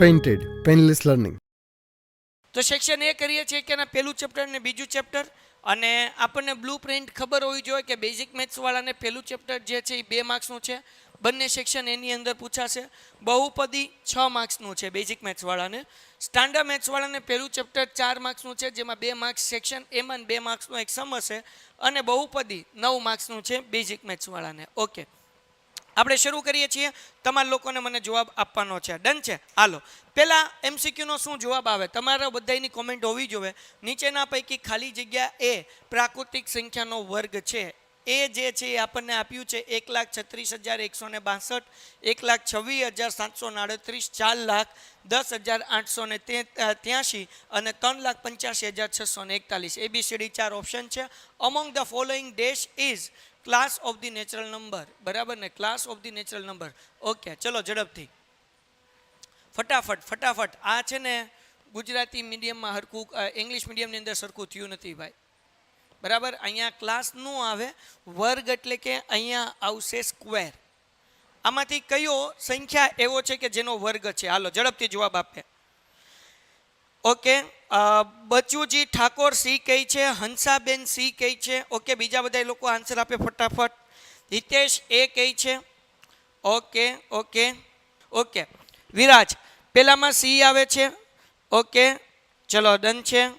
Painted painless learning. તો section A કરીએ છીએ કે એના પહેલું ચેપ્ટર ને બીજું ચેપ્ટર, અને આપણને બ્લુ પ્રિન્ટ ખબર હોવી જોઈએ કે બેઝિક મેથ્સવાળાને પહેલું ચેપ્ટર જે છે એ 2 માર્ક્સનું છે. બંને સેક્શન એની અંદર પૂછાશે. બહુપદી 6 માર્ક્સનું છે બેઝિક મેથ્સવાળાને. સ્ટાન્ડર્ડ મેથ્સવાળાને પહેલું ચેપ્ટર 4 માર્ક્સનું છે, જેમાં 2 માર્ક્સ સેક્શન એમાં 2 માર્ક્સનો એક સમ હશે, અને બહુપદી 9 માર્ક્સનું છે બેઝિક મેથ્સવાળાને. ઓકે, આપણે શરૂ કરીએ છીએ. તમારા લોકોને મને જવાબ આપવાનો છે. ડન છે? હાલો, પહેલા એમસીક્યુનો શું જવાબ આવે તમારા બધાની કોમેન્ટ હોવી જોઈએ. નીચેના પૈકી ખાલી જગ્યા એ પ્રાકૃતિક સંખ્યાનો વર્ગ છે. એ જે છે એ આપણને આપ્યું છે 1,36,162, 1,26,738, 4,10,883 અને 3,85,641. ABCD 4 ઓપ્શન છે. Among the following dash is class of the natural number. બરાબર ને? Class of the natural number. Okay, ચલો ઝડપથી ફટાફટ. આ છે ને ગુજરાતી મીડિયમમાં હરખું, ઇંગ્લિશ મીડિયમની અંદર સરખું થયું નથી ભાઈ. બરાબર, અહીંયા ક્લાસ નું આવે, વર્ગ એટલે કે અહીંયા આવશે સ્ક્વેર. આમાંથી કયો સંખ્યા એવો છે કે જેનો વર્ગ છે? હાલો ઝડપથી જવાબ આપે. ઓકે, બચુજી ઠાકોર સી કહી છે, હંસાબેન સી કહી છે. ઓકે, બીજા બધા લોકો આન્સર આપે ફટાફટ. હિતેશ એ કહી છે. ઓકે, વિરાજ પેલામાં સી આવે છે. ઓકે, ચલો ડન છે.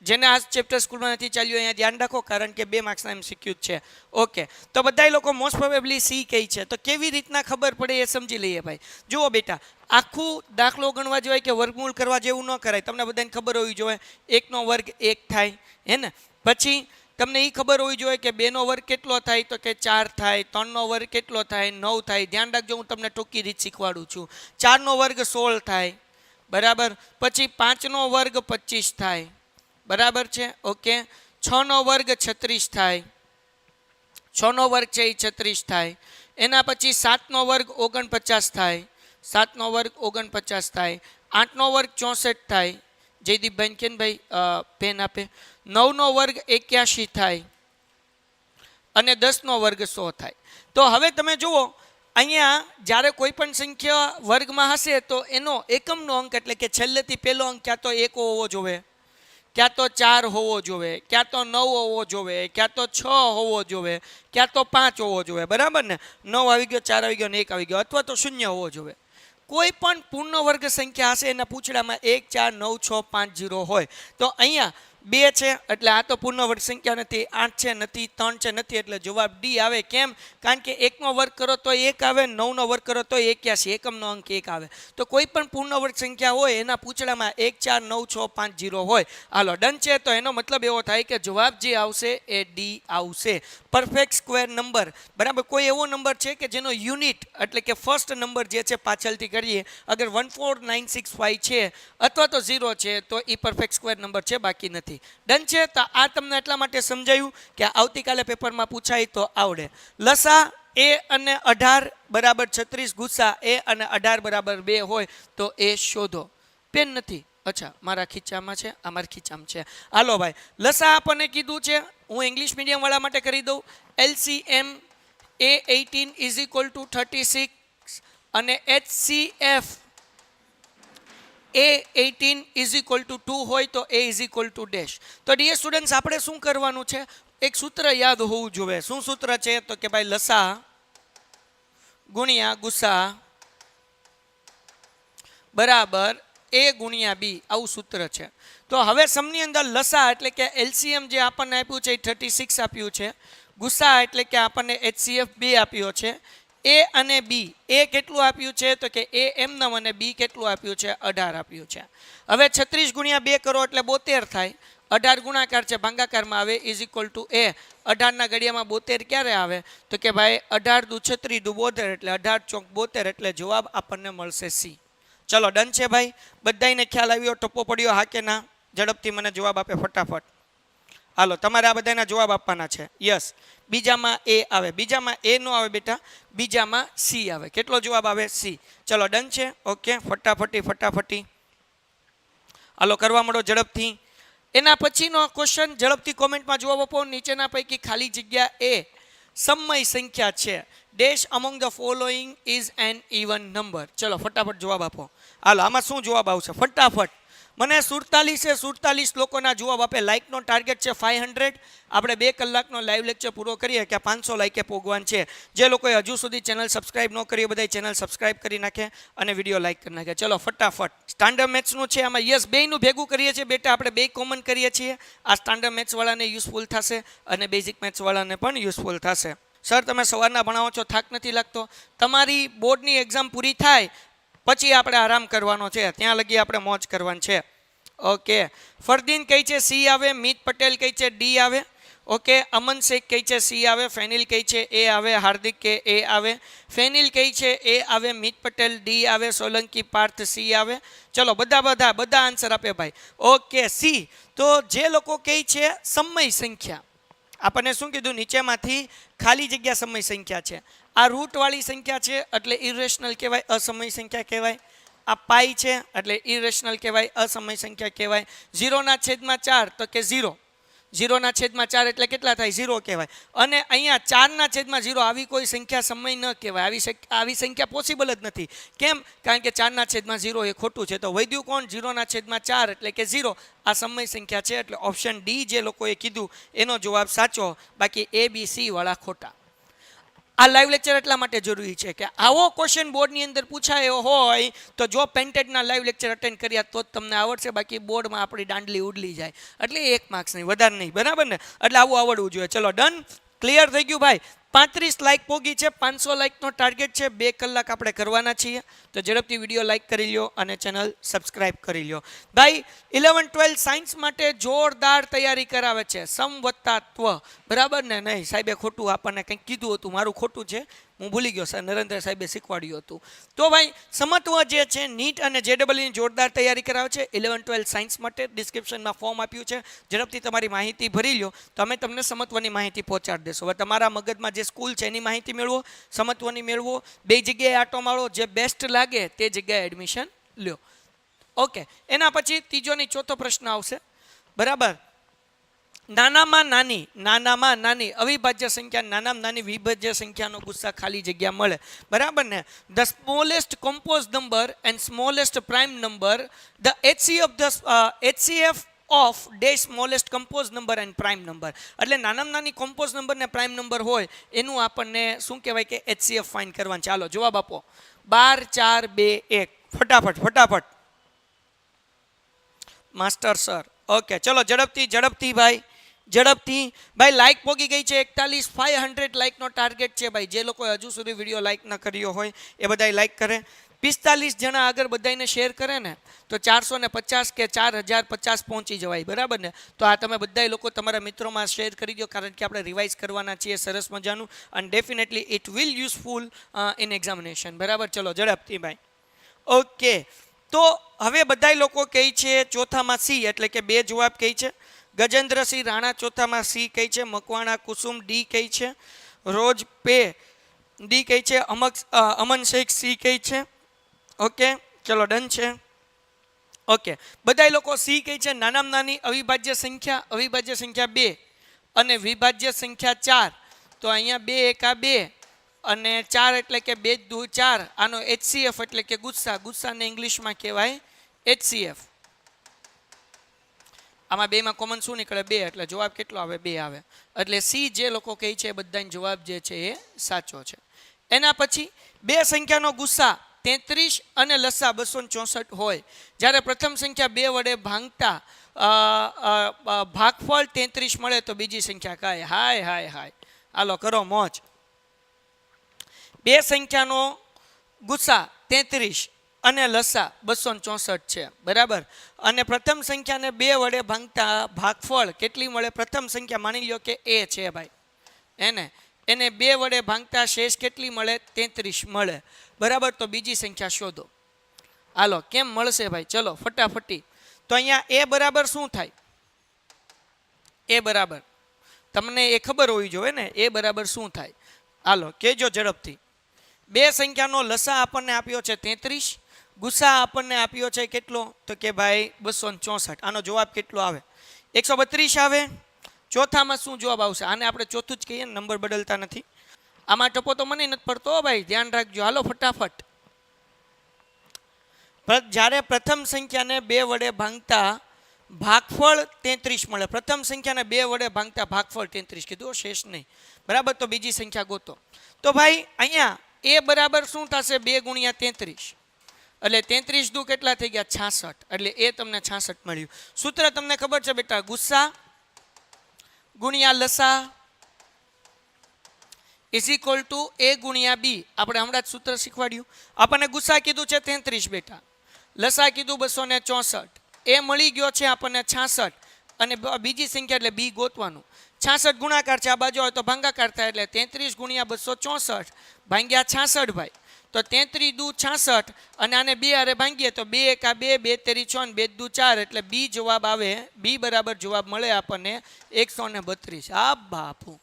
જેને આ ચેપ્ટર સ્કૂલમાં નથી ચાલ્યું અહીંયા ધ્યાન રાખો, કારણ કે 2 માર્ક્સના એમસીક્યુ છે. ઓકે, તો બધા લોકો મોસ્ટ પ્રોબેબલી સી કહી છે. તો કેવી રીતના ખબર પડે એ સમજી લઈએ ભાઈ. જુઓ બેટા, આખું દાખલો ગણવા જોઈએ કે વર્ગમૂળ કરવા જેવું ન કરાય. તમને બધાને ખબર હોવી જોઈએ 1 નો વર્ગ 1 થાય, હે ને? પછી તમને એ ખબર હોવી જોઈએ કે 2 નો વર્ગ કેટલો થાય, તો કે 4 થાય. 3 નો વર્ગ કેટલો થાય? 9 થાય. ધ્યાન રાખજો, હું તમને ટૂંકી રીત શીખવાડું છું. 4 નો વર્ગ 16 થાય. બરાબર, પછી 5 નો વર્ગ 25 થાય. બરાબર છે? ઓકે, 6 નો વર્ગ 36 થાય. 6 નો વર્ગ છે એ 36 થાય. એના પછી 7 નો વર્ગ 49 થાય. 7 નો વર્ગ 49 થાય. 8 નો વર્ગ 64 થાય. જયદીપભાઈ કેનભાઈ પેન આપે. 9 નો વર્ગ 81 થાય. અને 10 નો વર્ગ 100 થાય. તો હવે તમે જુઓ, અહીંયા જ્યારે કોઈ પણ સંખ્યા વર્ગમાં હશે તો એનો એકમનો અંક એટલે કે છેલ્લેથી પહેલો અંક ક્યાં તો 1 હોવો જોઈએ, ક્યાં તો 4 હોવો જોઈએ, ક્યાં તો 9 હોવો જોઈએ, ક્યાં તો 6 હોવો જોઈએ, ક્યાં તો 5 હોવો જોઈએ. બરાબર ને? 9 આવી ગયો, 4 આવી ગયો ને 1 આવી ગયો, અથવા તો 0 હોવો જોઈએ. કોઈ પણ પૂર્ણ વર્ગ સંખ્યા હશે એના પૂછડામાં 1, 4, 9, 6, 5, 0 હોય. તો અહીંયા 2 છે એટલે આ તો પૂર્ણ વર્ગ સંખ્યા નથી. 8 છે નથી, 3 છે નથી, એટલે જવાબ ડી આવે. કેમ? કારણ કે 1 નો વર્ગ કરો તો 1 આવે, 9 નો વર્ગ કરો તો 81, એકમનો અંક 1 આવે. તો કોઈ પણ પૂર્ણ વર્ગ સંખ્યા હોય એના પૂછડામાં 1, 4, 9, 6, 5, 0 હોય. હાલો ડન છે. તો એનો મતલબ એવો થાય કે જવાબ જે આવશે એ ડી આવશે. Perfect square number. બરાબર, કોઈ એવો નંબર છે કે જેનો યુનિટ એટલે કે ફર્સ્ટ નંબર જે છે પાછળથી કરીએ, અગર 14965 છે અથવા તો 0 છે તો એ પરફેક્ટ સ્ક્વેર નંબર છે, બાકી નથી. ડન છે. તો આ તમને એટલા માટે સમજાયું કે આવતીકાલે પેપરમાં પૂછાય તો આવડે. લસા એ અને 18 બરાબર 36, ગુસ્સા એ અને 18 બરાબર 2 હોય તો એ શોધો. પેન નથી? અચ્છા, મારા ખીચામાં છે, અમારા ખીચામાં છે. હાલો ભાઈ, લસા આપણને કીધું છે, હું ઇંગ્લિશ મીડિયમ વાળા માટે કરી દઉં. LCM A18 = 36 અને HCF A18 = 2 હોય તો A = ડેશ. તો ડીયર સ્ટુડન્ટ્સ, આપણે શું કરવાનું છે? એક સૂત્ર યાદ હોવું જોઈએ. શું સૂત્ર છે? તો કે ભાઈ લસા ગુણ્યા ગુસ્સા બરાબર A ગુણ્યા B, આવું સૂત્ર છે. તો હવે સમની અંદર લસા એટલે કે LCM જે આપણને આપ્યું છે એ 36 આપ્યું છે. ગુસ્સા એટલે કે આપણને HCF 2 આપ્યો છે. A અને B, A કેટલું આપ્યું છે? તો કે A એમનામ અને B કેટલું આપ્યું છે? 18 આપ્યું છે. હવે 36 ગુણ્યા 2 કરો એટલે 72 થાય. 18 ગુણાકાર છે, ભાગાકારમાં આવે, = A. 18 ના ઘડિયામાં 72 ક્યારે આવે? તો કે ભાઈ 18 દુ 36 દુ 72, એટલે 18 ચોક 72, એટલે જવાબ આપણને મળશે C. ચલો ડન છે ભાઈ. બધાને ખ્યાલ આવ્યો? ટપ્પો પડ્યો હા કે ના? ઝડપથી મને જવાબ આપે ફટાફટ. હાલો, તમારે આ બધાના જવાબ આપવાના છે. યસ, બીજામાં A આવે. બીજામાં A નો આવે બેટા, બીજામાં C આવે. કેટલો જવાબ આવે? C. ચલો ડન છે. ઓકે, ફટાફટી. હાલો કરવા મળો ઝડપથી. એના પછીનો ક્વેશ્ચન ઝડપથી કોમેન્ટમાં જવાબ આપો. નીચેના પૈકી ખાલી જગ્યા એ સમય સંખ્યા છે. Dash among the following is an even number. ચલો ફટાફટ જવાબ આપો. હાલો આમાં શું જવાબ આવશે ફટાફટ? મને 47 લોકોના જવાબ આપે. લાઇકનો ટાર્ગેટ છે 500. આપણે 2 કલાકનો લાઈવ લેક્ચર પૂરો કરીએ કે 500 લાઇકે પોગવાન છે. જે લોકોએ હજુ સુધી ચેનલ સબસ્ક્રાઇબ ન કરી બધા ચેનલ સબસ્ક્રાઇબ કરી નાખે અને વિડીયો લાઇક કરી નાખે. ચલો ફટાફટ. સ્ટાન્ડર્ડ મેથ્સનું છે આમાં યસ બેયનું ભેગું કરીએ છીએ બેટા. આપણે બે કોમન કરીએ છીએ. આ સ્ટાન્ડર્ડ મેથ્સવાળાને યુઝફુલ થશે અને બેઝિક મેથ્સવાળાને પણ યુઝફુલ થશે. સર તમે સવારના ભણાવો છો, થાક નથી લાગતો? તમારી બોર્ડની એક્ઝામ પૂરી થાય પછી આપણે આરામ કરવાનો છે, ત્યાં લગી આપણે મોજ કરવાની છે. ઓકે. ફરદીન કઈ છે સી આવે, મિત પટેલ કઈ છે ડી આવે. ઓકે. અમન શેખ કઈ છે સી આવે, ફેનિલ કઈ છે એ આવે, હાર્દિક કે એ આવે, ફેનિલ કઈ છે એ આવે, મિત પટેલ ડી આવે, સોલંકી પાર્થ સી આવે. ચલો બધા આન્સર આપે ભાઈ. Okay C. તો જે લોકો કઈ છે સમય સંખ્યા, આપણને શું કીધું નીચેમાંથી ખાલી જગ્યા સમય સંખ્યા છે. આ રૂટવાળી સંખ્યા છે એટલે ઇરેશનલ કહેવાય, અસમય સંખ્યા કહેવાય. આ પાઈ છે એટલે ઇરેશનલ કહેવાય, અસમય સંખ્યા કહેવાય. 0/4 તો કે 0. 0/4 એટલે કેટલા થાય? 0 કહેવાય. અને અહીંયા 4/0 આવી કોઈ સંખ્યા સમય ન કહેવાય. આવી સંખ્યા પોસિબલ જ નથી. કેમ? કારણ કે 4/0 એ ખોટું છે. તો વધ્યું કોણ? 0/4 એટલે કે 0. આ સમય સંખ્યા છે એટલે ઓપ્શન ડી જે લોકોએ કીધું એનો જવાબ સાચો. બાકી એ બી સી વાળા ખોટા. આ લાઈવ લેક્ચર એટલા માટે જરૂરી છે કે આવો ક્વેશ્ચન બોર્ડની અંદર પૂછાયો હોય તો જો પેન્ટેડના લાઈવ લેક્ચર અટેન્ડ કર્યા તો જ તમને આવડશે. બાકી બોર્ડમાં આપણી દાંડલી ઉડલી જાય એટલે 1 માર્ક્સ નહીં, વધારે નહીં. બરાબર ને? એટલે આવું આવડવું જોઈએ. ચલો ડન, ક્લિયર થઈ ગયું ભાઈ. 35 લાઈક પોગી છે. 500 લાઈકનો ટાર્ગેટ છે. 2 કલાક આપણે કરવાના છીએ. તો ઝડપથી વિડીયો લાઈક કરી લો અને ચેનલ સબસ્ક્રાઇબ કરી લો ભાઈ. 11-12 સાયન્સ માટે જોરદાર તૈયારી કરાવે છે. સમ વત્તા ત્વ. બરાબર ને? નહીં સાહેબે ખોટું આપણને કંઈક કીધું હતું, મારું ખોટું છે, હું ભૂલી ગયો. સર નરેન્દ્ર સાહેબે શીખવાડ્યું હતું. તો ભાઈ સમત્વ જે છે નીટ અને JEEની જોરદાર તૈયારી કરાવે છે. 11-12 સાયન્સ માટે ડિસ્ક્રિપ્શનમાં ફોર્મ આપ્યું છે. ઝડપથી તમારી માહિતી ભરી લો તો અમે તમને સમત્વની માહિતી પહોંચાડી દેશો. હવે તમારા મગજમાં જે સ્કૂલ છે એની માહિતી મેળવો, સમત્વની મેળવો. 2 જગ્યાએ આટો મારો, જે બેસ્ટ લાગે તે જગ્યાએ એડમિશન લ્યો. ઓકે. એના પછી ત્રીજો ને ચોથો પ્રશ્ન આવશે. બરાબર. નાનામાં નાની અવિભાજ્ય સંખ્યા, નાનામાં નાની વિભાજ્ય સંખ્યાનો ગુસ્સા ખાલી જગ્યા મળે. બરાબર ને? The smallest compose number and smallest prime number, the HCF of dash smallest compose number and prime number. એટલે નાનામાં નાની કમ્પોઝ નંબર ને પ્રાઇમ નંબર હોય એનું આપણને શું કહેવાય કે HCF ફાઇન્ડ કરવાનું. ચાલો જવાબ આપો. 12 4 2 1. ફટાફટ માસ્ટર સર. ઓકે ચલો ઝડપથી ભાઈ, ઝડપથી ભાઈ. લાઈક પોગી ગઈ છે 41. 500 લાઈકનો ટાર્ગેટ છે ભાઈ. જે લોકોએ હજુ સુધી વિડીયો લાઈક ન કર્યો હોય એ બધાય લાઈક કરે. 45 જણા આગળ બધાને શેર કરે ને તો 450 કે 4050 પહોંચી જવાય. બરાબર ને? તો આ તમે બધા લોકો તમારા મિત્રોમાં શેર કરી દો, કારણ કે આપણે રિવાઇઝ કરવાના છીએ સરસ મજાનું. અને definitely it will useful in examination. બરાબર? ચલો ઝડપથી ભાઈ. ઓકે. તો હવે બધા લોકો કહે છે ચોથામાં સી, એટલે કે 2 જવાબ કહે છે. ગજેન્દ્રસિંહ રાણા ચોથામાં સી કહે છે. મકવાણા કુસુમ ડી કહે છે. રોજ પે ડી કહે છે. અમન શેખ સી કહે છે. ઓકે ચલો ડન છે. ઓકે બધા લોકો સી કહે છે. નાનામાં નાની અવિભાજ્ય સંખ્યા 2 અને વિભાજ્ય સંખ્યા 4. તો અહીંયા 2 એકા 2 અને 4 એટલે કે 2 દુ 4. આનો HCF એટલે કે ગુસ્સાને ઇંગ્લિશમાં કહેવાય HCF. આમાં 2માં કોમન શું નીકળે? 2. એટલે જવાબ કેટલો આવે? 2 આવે. એટલે સી જે લોકો કહે છે બધાનો જવાબ જે છે એ સાચો છે. એના પછી 2 સંખ્યાનો ગુસ્સા 33 અને લસા 264 હોય. જ્યારે પ્રથમ સંખ્યા 2 વડે ભાંગતા ભાગફળ 33 મળે તો બીજી સંખ્યા કઈ? હાય. હાલો કરો મોજ. 2 સંખ્યાનો ગુસ્સા 33 અને લસા 264 છે. બરાબર? અને પ્રથમ સંખ્યાને 2 વડે ભાંગતા ભાગફળ કેટલી મળે? પ્રથમ સંખ્યા માની લો કે એ છે ભાઈ, એને 2 વડે ભાંગતા શેષ કેટલી મળે? 33 મળે. બરાબર? તો બીજી સંખ્યા શોધો. હાલો કેમ મળશે ભાઈ? ચલો ફટાફટી. તો અહીંયા એ બરાબર શું થાય? એ બરાબર તમને એ ખબર હોવી જોઈએ ને, એ બરાબર શું થાય? હાલો કહેજો ઝડપથી. 2 સંખ્યાનો લસા આપણને આપ્યો છે 33, ગુસ્સા આપણને આપ્યો છે કેટલો? તો કે ભાઈ 264. આનો જવાબ કેટલો આવે? 132 આવે, ચોથામાં શું જવાબ આવશે? આને આપણે ચોથું જ કહીએ, નંબર બદલતા નથી. આમાં ટપો તો મને નથી પડતો ભાઈ, ધ્યાન રાખજો. હાલો ફટાફટ. જ્યારે પ્રથમ સંખ્યાને 2 વડે ભાંગતા ભાગફળ 33 મળે. પ્રથમ સંખ્યાને 2 વડે ભાંગતા ભાગફળ 33 કીધું, શેષ નહીં. બરાબર, તો બીજી સંખ્યા ગોતો. તો ભાઈ અહીંયા એ બરાબર શું થશે? 2 ગુણ્યા 33, એટલે 33 દુ કેટલા થઈ ગયા? 66. એટલે એ તમને 66 મળ્યું. સૂત્ર તમને ખબર છે બેટા, ગુસ્સા ગુણ્યા લસા ઇઝ ઇક્વલ ટુ એ ગુણ્યા બી. આપણે હમણાં જ સૂત્ર શીખવાડ્યું. આપણને ગુસ્સા કીધું છે 33 બેટા, લસા કીધું 264, એ મળી ગયો છે આપણને 66, અને બીજી સંખ્યા એટલે બી ગોતવાનું. 66 ગુણાકાર છે, આ બાજુ હોય તો ભાંગાકાર થાય, એટલે 33 ગુણ્યા 264 ભાંગ્યા 66 ભાઈ. તો 33 દુ 66, અને આને 2 હારે ભાંગીએ તો 2 એકા 2, 2 તેરી 6, ને 2 દુ 4, એટલે બી જવાબ આવે. બી બરાબર જવાબ મળે આપણને 132. આ બાપુ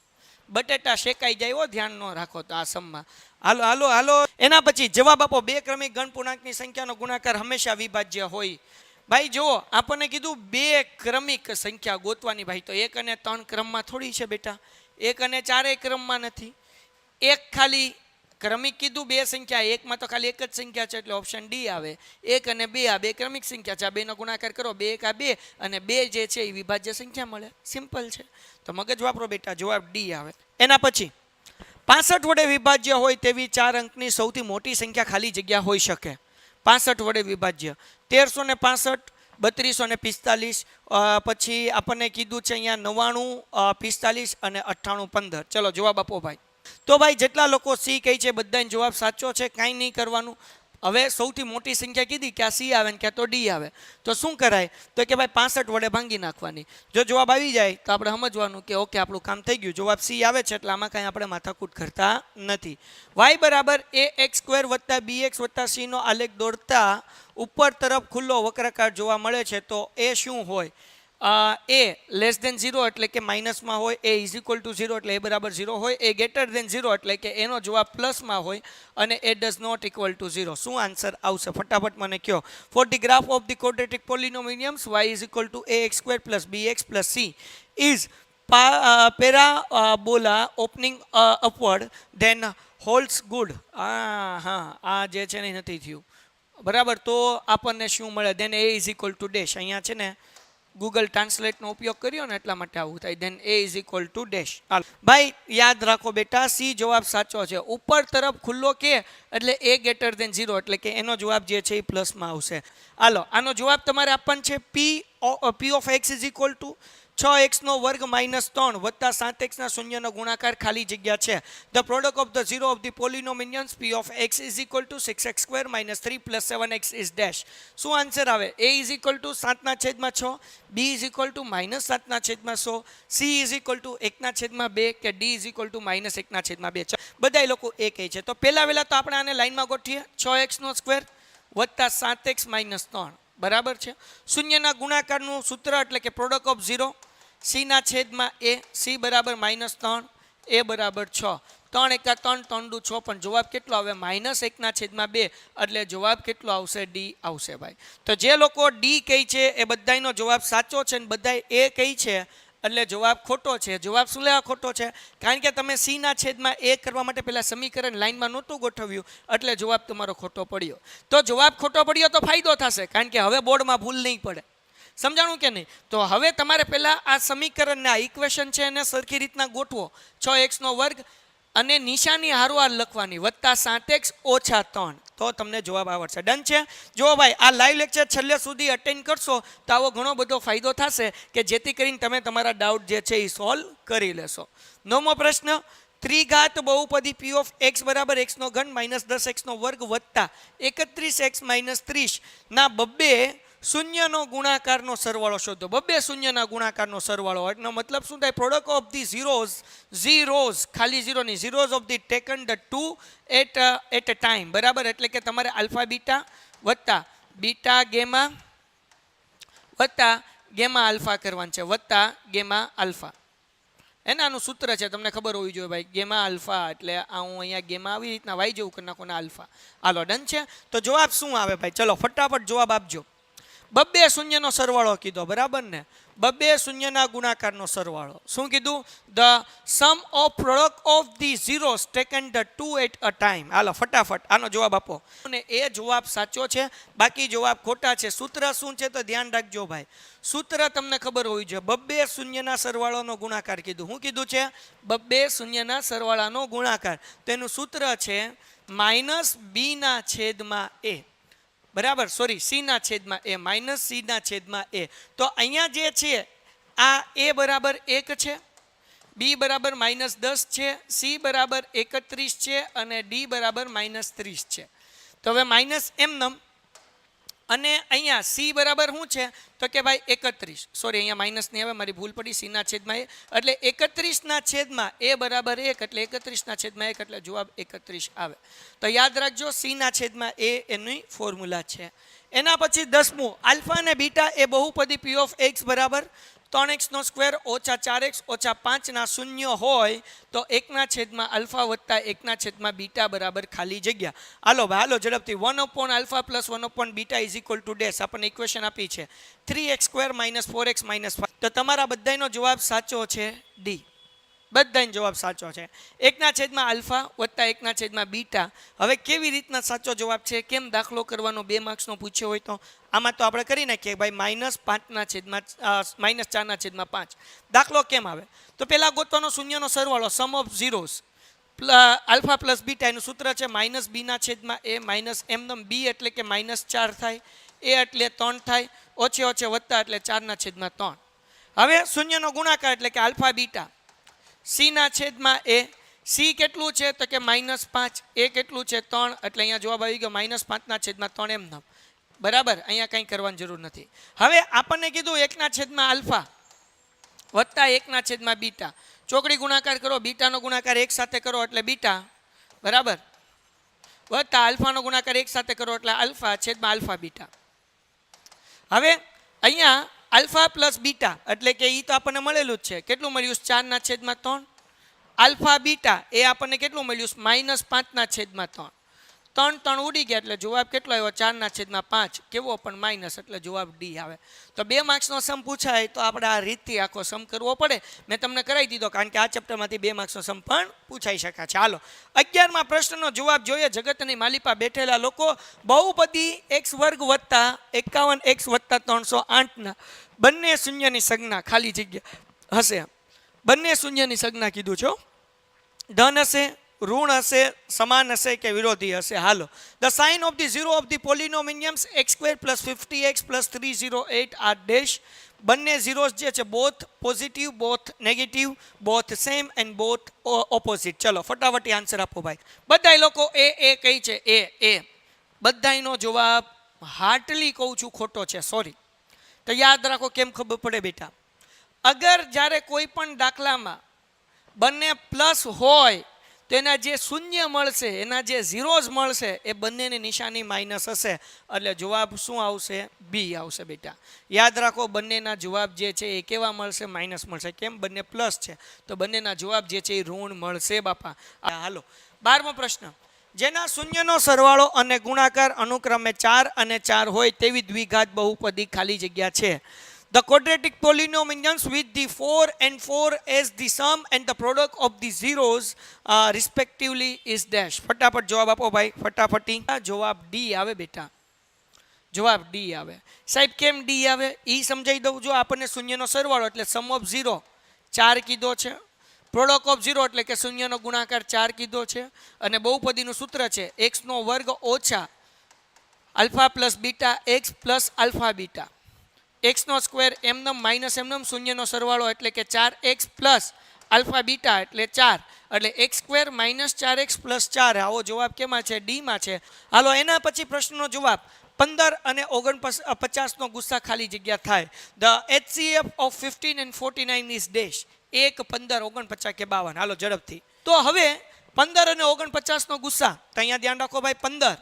બટેટા શેકાઈ જાય હો, ધ્યાન ન રાખો તો આ સમમાં. હાલો હાલો હાલો. એના પછી જવાબ આપો. 2 ક્રમિક ગણ પૂર્ણાંકની સંખ્યાનો ગુણાકાર હંમેશા વિભાજ્ય હોય. ભાઈ જુઓ, આપણને કીધું 2 ક્રમિક સંખ્યા ગોતવાની. ભાઈ તો 1 અને 3 ક્રમમાં થોડી છે બેટા, 1 અને 4 ક્રમમાં નથી. એક ખાલી ક્રમિક કીધું, 2 સંખ્યા, એકમાં તો ખાલી એક જ સંખ્યા છે, એટલે ઓપ્શન ડી આવે. 1 અને 2 આ 2 ક્રમિક સંખ્યા છે, આ 2 નો ગુણાકાર કરો, 2 એકા 2, અને 2 જે છે એ વિભાજ્ય સંખ્યા મળે. સિમ્પલ છે. તો મગજ વાપરો બેટા, જવાબ ડી આવે. એના પછી 65 વડે વિભાજ્ય હોય તેવી 4 અંકની સૌથી મોટી સંખ્યા ખાલી જગ્યા હોઈ શકે. 65 વડે વિભાજ્ય 1365, 3245, પછી આપણને કીધું છે અહીંયા 99, 45 અને 98, 15. ચલો જવાબ આપો ભાઈ. તો ભાઈ જેટલા લોકો સી કહે છે બધાનો જવાબ સાચો છે, કાંઈ નહીં કરવાનું. હવે સૌથી મોટી સંખ્યા કીધી કે આ સી આવે ને ક્યાં તો ડી આવે, તો શું કરાય? તો કે ભાઈ 65 વડે ભાંગી નાખવાની. જો જવાબ આવી જાય તો આપણે સમજવાનું કે ઓકે આપણું કામ થઈ ગયું. જવાબ સી આવે છે એટલે આમાં કાંઈ આપણે માથાકૂટ કરતા નથી. વાય બરાબર ax² વત્તા bx વત્તા c નો આલેખ દોરતા ઉપર તરફ ખુલ્લો વક્રાકાર જોવા મળે છે. તો એ શું હોય? એ લેસ દેન 0 એટલે કે માઇનસમાં હોય, એ ઇઝ ઇક્વલ ટુ 0 એટલે એ બરાબર 0 હોય, એ ગ્રેટર દેન 0 એટલે કે એનો જવાબ પ્લસમાં હોય, અને એ ડઝ નોટ ઇક્વલ ટુ 0. શું આન્સર આવશે? ફટાફટ મને કહો. For the graph of the quadratic polynomials y is equal to ax² plus bx plus c is parabola opening upward then holds good. હા, આ જે છે ને નથી થયું બરાબર. તો આપણને શું મળે? Then A is equal to dash. અહીંયા છે ને ગૂગલ ટ્રાન્સલેટનો ઉપયોગ કર્યો ને એટલા માટે આવું થાય. Then A is equal to dash. ભાઈ યાદ રાખો બેટા, સી જવાબ સાચો છે. ઉપર તરફ ખુલ્લો કે એટલે એ ગ્રેટર દેન 0 એટલે કે એનો જવાબ જે છે એ પ્લસમાં આવશે. હાલો, આનો જવાબ તમારે આપવાનો છે P of X is equal to 6x² minus 3 વત્તા 7x શૂન્યનો ગુણાકાર ખાલી જગ્યા છે. The product of the 0 of the polynomials p of x is equal to 6x² minus 3 plus 7x is dash. શું આન્સર આવે? a is equal to 7/6, b is equal to minus 7/100, c is equal to 1/2 કે d is equal to minus 1/2. બધા લોકો એ કહે છે. તો પહેલા તો આપણે આને લાઈનમાં ગોઠવીએ. 6x² વત્તા 7x માઇનસ 3 બરાબર છે. શૂન્યના ગુણાકારનું સૂત્ર એટલે કે પ્રોડક્ટ ઓફ 0, c ના છેદમાં a, c બરાબર -3, a બરાબર 6. 3 એકા 3, 3 દુ 6, પણ જવાબ કેટલો આવે? -1/2, એટલે જવાબ કેટલો આવશે? ડી આવશે ભાઈ. તો જે લોકો ડી કહે છે એ બધાનો જવાબ સાચો છે, ને બધા એ કહે છે એટલે જવાબ ખોટો છે. જવાબ શું લેવા ખોટો છે? કારણ કે તમે સી ના છેદમાં એ કરવા માટે પહેલા સમીકરણ લાઈનમાં નહોતું ગોઠવ્યું, એટલે જવાબ તમારો ખોટો પડ્યો. તો જવાબ ખોટો પડ્યો તો ફાયદો થશે, કારણ કે હવે બોર્ડમાં ભૂલ નહીં પડે. સમજાણું કે નહીં? તો હવે તમારે પહેલા આ સમીકરણને, આ ઇક્વેશન છે એને સરખી રીતના ગોઠવો. 6x² અને નિશાની હારવાર લખવાની, વત્તા 7x ઓછા 3, તો તમને જવાબ આવડશે. ડન છે? જો ભાઈ આ લાઈવ લેક્ચર છેલ્લે સુધી અટેન્ડ કરશો તો આવો ઘણો બધો ફાયદો થશે કે જેથી કરીને તમે તમારા ડાઉટ જે છે એ સોલ્વ કરી લેશો. 9મો પ્રશ્ન, ત્રિઘાત બહુપદી p ઓફ x બરાબર x² માઇનસ 10x² વત્તા 31x માઇનસ 30 ના બબ્બે શૂન્યનો ગુણાકારનો સરવાળો શોધો. બબ્બે શૂન્યના ગુણાકારનો સરવાળો, એનો મતલબ શું થાય? પ્રોડક્ટ ઓફ ધી ઝીરોઝ ખાલી ઝીરો નહીં, zeros of the taken the two at a time બરાબર. એટલે કે તમારે આલ્ફા બીટા વત્તા બીટા ગેમા વત્તા ગેમા આલ્ફા કરવાનું છે, વત્તા ગેમા આલ્ફા. એનાનું સૂત્ર છે, તમને ખબર હોવી જોઈએ ભાઈ. ગેમા આલ્ફા એટલે આ હું અહીંયા ગેમા આવી રીતના વાઈ જેવું કરી નાખો ને આલ્ફા. હાલો ડન છે? તો જવાબ શું આવે ભાઈ? ચલો ફટાફટ જવાબ આપજો. બબ્બે શૂન્યનો સરવાળો કીધો બરાબર ને. બબે શૂન્યના ગુણાકારનો સરવાળો. શું કીધું? The sum of product of the zeros taken the two at a time. હાલો ફટાફટ આનો જવાબ આપો. અને એ જવાબ સાચો છે, બાકી જવાબ ખોટા છે. સૂત્ર શું છે તો ધ્યાન રાખજો ભાઈ. સૂત્ર તમને ખબર હોવી જોઈએ. બબે શૂન્યના સરવાળાનો ગુણાકાર કીધું. શું કીધું છે? બબે શૂન્યના સરવાળાનો ગુણાકાર. તેનું સૂત્ર છે માઇનસ બી ના છેદમાં એ. બરાબર, સોરી, સી ના છેદમાં એ, માઇનસ સી ના છેદમાં એ. તો અહીંયા જે છે આ એ બરાબર 1 છે, બી બરાબર -10 છે, સી બરાબર 31 છે અને ડી બરાબર -30 છે. તો હવે માઇનસ એમનમ, અને અહીંયા સી બરાબર શું છે તો કે ભાઈ 31, સોરી અહીંયા માઇનસ નહીં આવે, મારી ભૂલ પડી, સી ના છેદમાં એ, એટલે 31 ના છેદમાં એ બરાબર 1, એટલે 31 ના છેદમાં 1, એટલે જવાબ 31 આવે. તો યાદ રાખજો, સી ના છેદમાં એ એની ફોર્મ્યુલા છે. એના પછી 10મું, આલ્ફા અને બીટા એ બહુપદી પી ઓફ એક્સ બરાબર 3x² ઓછા 4x ઓછા 5 ના શૂન્ય હોય તો 1 છેદમાં આલ્ફા વત્તા 1 છેદમાં બીટા બરાબર ખાલી જગ્યા. હાલો ભાઈ, હાલો ઝડપથી. 1/α plus 1/β is equal to dash. આપણને ઇક્વેશન આપી છે 3x² - 4x - 5. તો તમારા બધાનો જવાબ સાચો છે ડી. બધાનો જવાબ સાચો છે. 1 છેદમાં આલ્ફા વત્તા 1 છેદમાં બીટા. હવે કેવી રીતના સાચો જવાબ છે, કેમ દાખલો કરવાનો 2 માર્ક્સનો પૂછ્યો હોય તો આમાં તો આપણે કરી નાખીએ ભાઈ -4/5. દાખલો કેમ આવે તો પહેલા ગોતવાનો શૂન્યનો સરવાળો, સમ of zeros alpha plus beta. એનું સૂત્ર છે માઇનસ બી ના છેદમાં એ માઇનસ એમનમ. બી એટલે કે -4 થાય, એ એટલે 3 થાય, ઓછે ઓછે વત્તા એટલે 4/3. હવે શૂન્યનો ગુણાકાર એટલે કે આલ્ફા બીટા. સી ના છેદમાં એ, સી કેટલું છે તો કે -5, એ કેટલું છે 3, એટલે અહીંયા જવાબ આવી ગયો -5/3 એમનમ. બરાબર, અહીંયા કંઈ કરવાની જરૂર નથી. હવે આપણને કીધું 1 છેદમાં આલ્ફા વત્તા 1 છેદમાં બીટા. ચોકડી ગુણાકાર કરો, બીટાનો ગુણાકાર 1 સાથે કરો એટલે બીટા બરાબર, વત્તા આલ્ફાનો ગુણાકાર 1 સાથે કરો એટલે આલ્ફા છેદમાં આલ્ફા બીટા. હવે અહીંયા આલ્ફા પ્લસ બીટા એટલે કે એ તો આપણને મળેલું જ છે. કેટલું મળ્યું? 4/3. આલ્ફા બીટા એ આપણને કેટલું મળ્યું? -5/3. 3 ઉડી ગયા એટલે જવાબ કેટલો આવ્યો? 4/5. કેવો? પણ માઇનસ, એટલે જવાબ ડી આવે. તો 2 માર્ક્સનો સમ પૂછાય તો આપણે આ રીતથી આખો સમ કરવો પડે. મેં તમને કરાવી દીધો કારણ કે આ ચેપ્ટરમાંથી 2 માર્ક્સનો સમ પણ પૂછાઈ શકે છે. હાલો 11મા પ્રશ્નનો જવાબ જોઈએ. જગતની માલિપા બેઠેલા લોકો બહુપદી x² વત્તા 51x વત્તા 308 બંને શૂન્યની સંજ્ઞા ખાલી જગ્યા હશે. બંને શૂન્યની સંજ્ઞા કીધું છો. ધન હશે, ઋણ હશે, સમાન હશે કે વિરોધી હશે. હાલો, the sign of the zero of the polynomials x² + 50x + 308 are dash. બંને ઝીરોસ જે છે both positive, both negative, both same and both opposite. ચલો ફટાફટ આન્સર આપો ભાઈ. બધાય લોકો એ કઈ છે? એ બધાયનો જવાબ હાર્ટલી કહું છું ખોટો છે, સોરી. તો યાદ રાખો, કેમ ખબર પડે બેટા? અગર જ્યારે કોઈ પણ દાખલામાં બંને પ્લસ હોય તો એના જે શૂન્ય મળશે, એના જે ઝીરોઝ મળશે, એ બંનેની નિશાની માઇનસ હશે, એટલે જવાબ શું આવશે? બી આવશે બેટા. યાદ રાખો, બંનેના જવાબ જે છે એ કેવા મળશે? માઇનસ મળશે. કેમ? બંને પ્લસ છે તો બંનેના જવાબ જે છે એ ઋણ મળશે બાપા. હાલો 12મો પ્રશ્ન. જેના શૂન્યનો સરવાળો અને ગુણાકાર અનુક્રમે 4 અને 4 હોય તેવી દ્વિઘાત બહુપદી ખાલી જગ્યા છે. The quadratic polynomials with the 4 and 4 as the sum and the product of the zeros respectively is dash. ફટાફટ જવાબ આપો ભાઈ, ફટાફટી. જવાબ ડી આવે બેટા, જવાબ ડી આવે. સાહેબ કેમ ડી આવે એ સમજાવી દઉં. જો આપણને શૂન્યનો સરવાળો એટલે સમ ઓફ 0 4 કીધો છે, પ્રોડક્ટ ઓફ 0 એટલે કે શૂન્યનો ગુણાકાર 4 કીધો છે, અને બહુપદીનું સૂત્ર છે x² ઓછા alpha plus beta x plus alpha beta. x² એમનમ માઇનસ એમનમ, શૂન્યનો સરવાળો એટલે કે 4x પ્લસ આલ્ફા બીટા એટલે 4, એટલે x² - 4x + 4. આવો જવાબ કેમાં છે? ડીમાં છે. હાલો એના પછી પ્રશ્નનો જવાબ 15 અને 49નો ગુસ્સા ખાલી જગ્યા થાય. The HCF of 15 and 49 is dash. 1, 15, 49 કે 52. હાલો ઝડપથી. તો હવે 15 અને 49નો ગુસ્સા, તો અહીંયા ધ્યાન રાખો ભાઈ 15.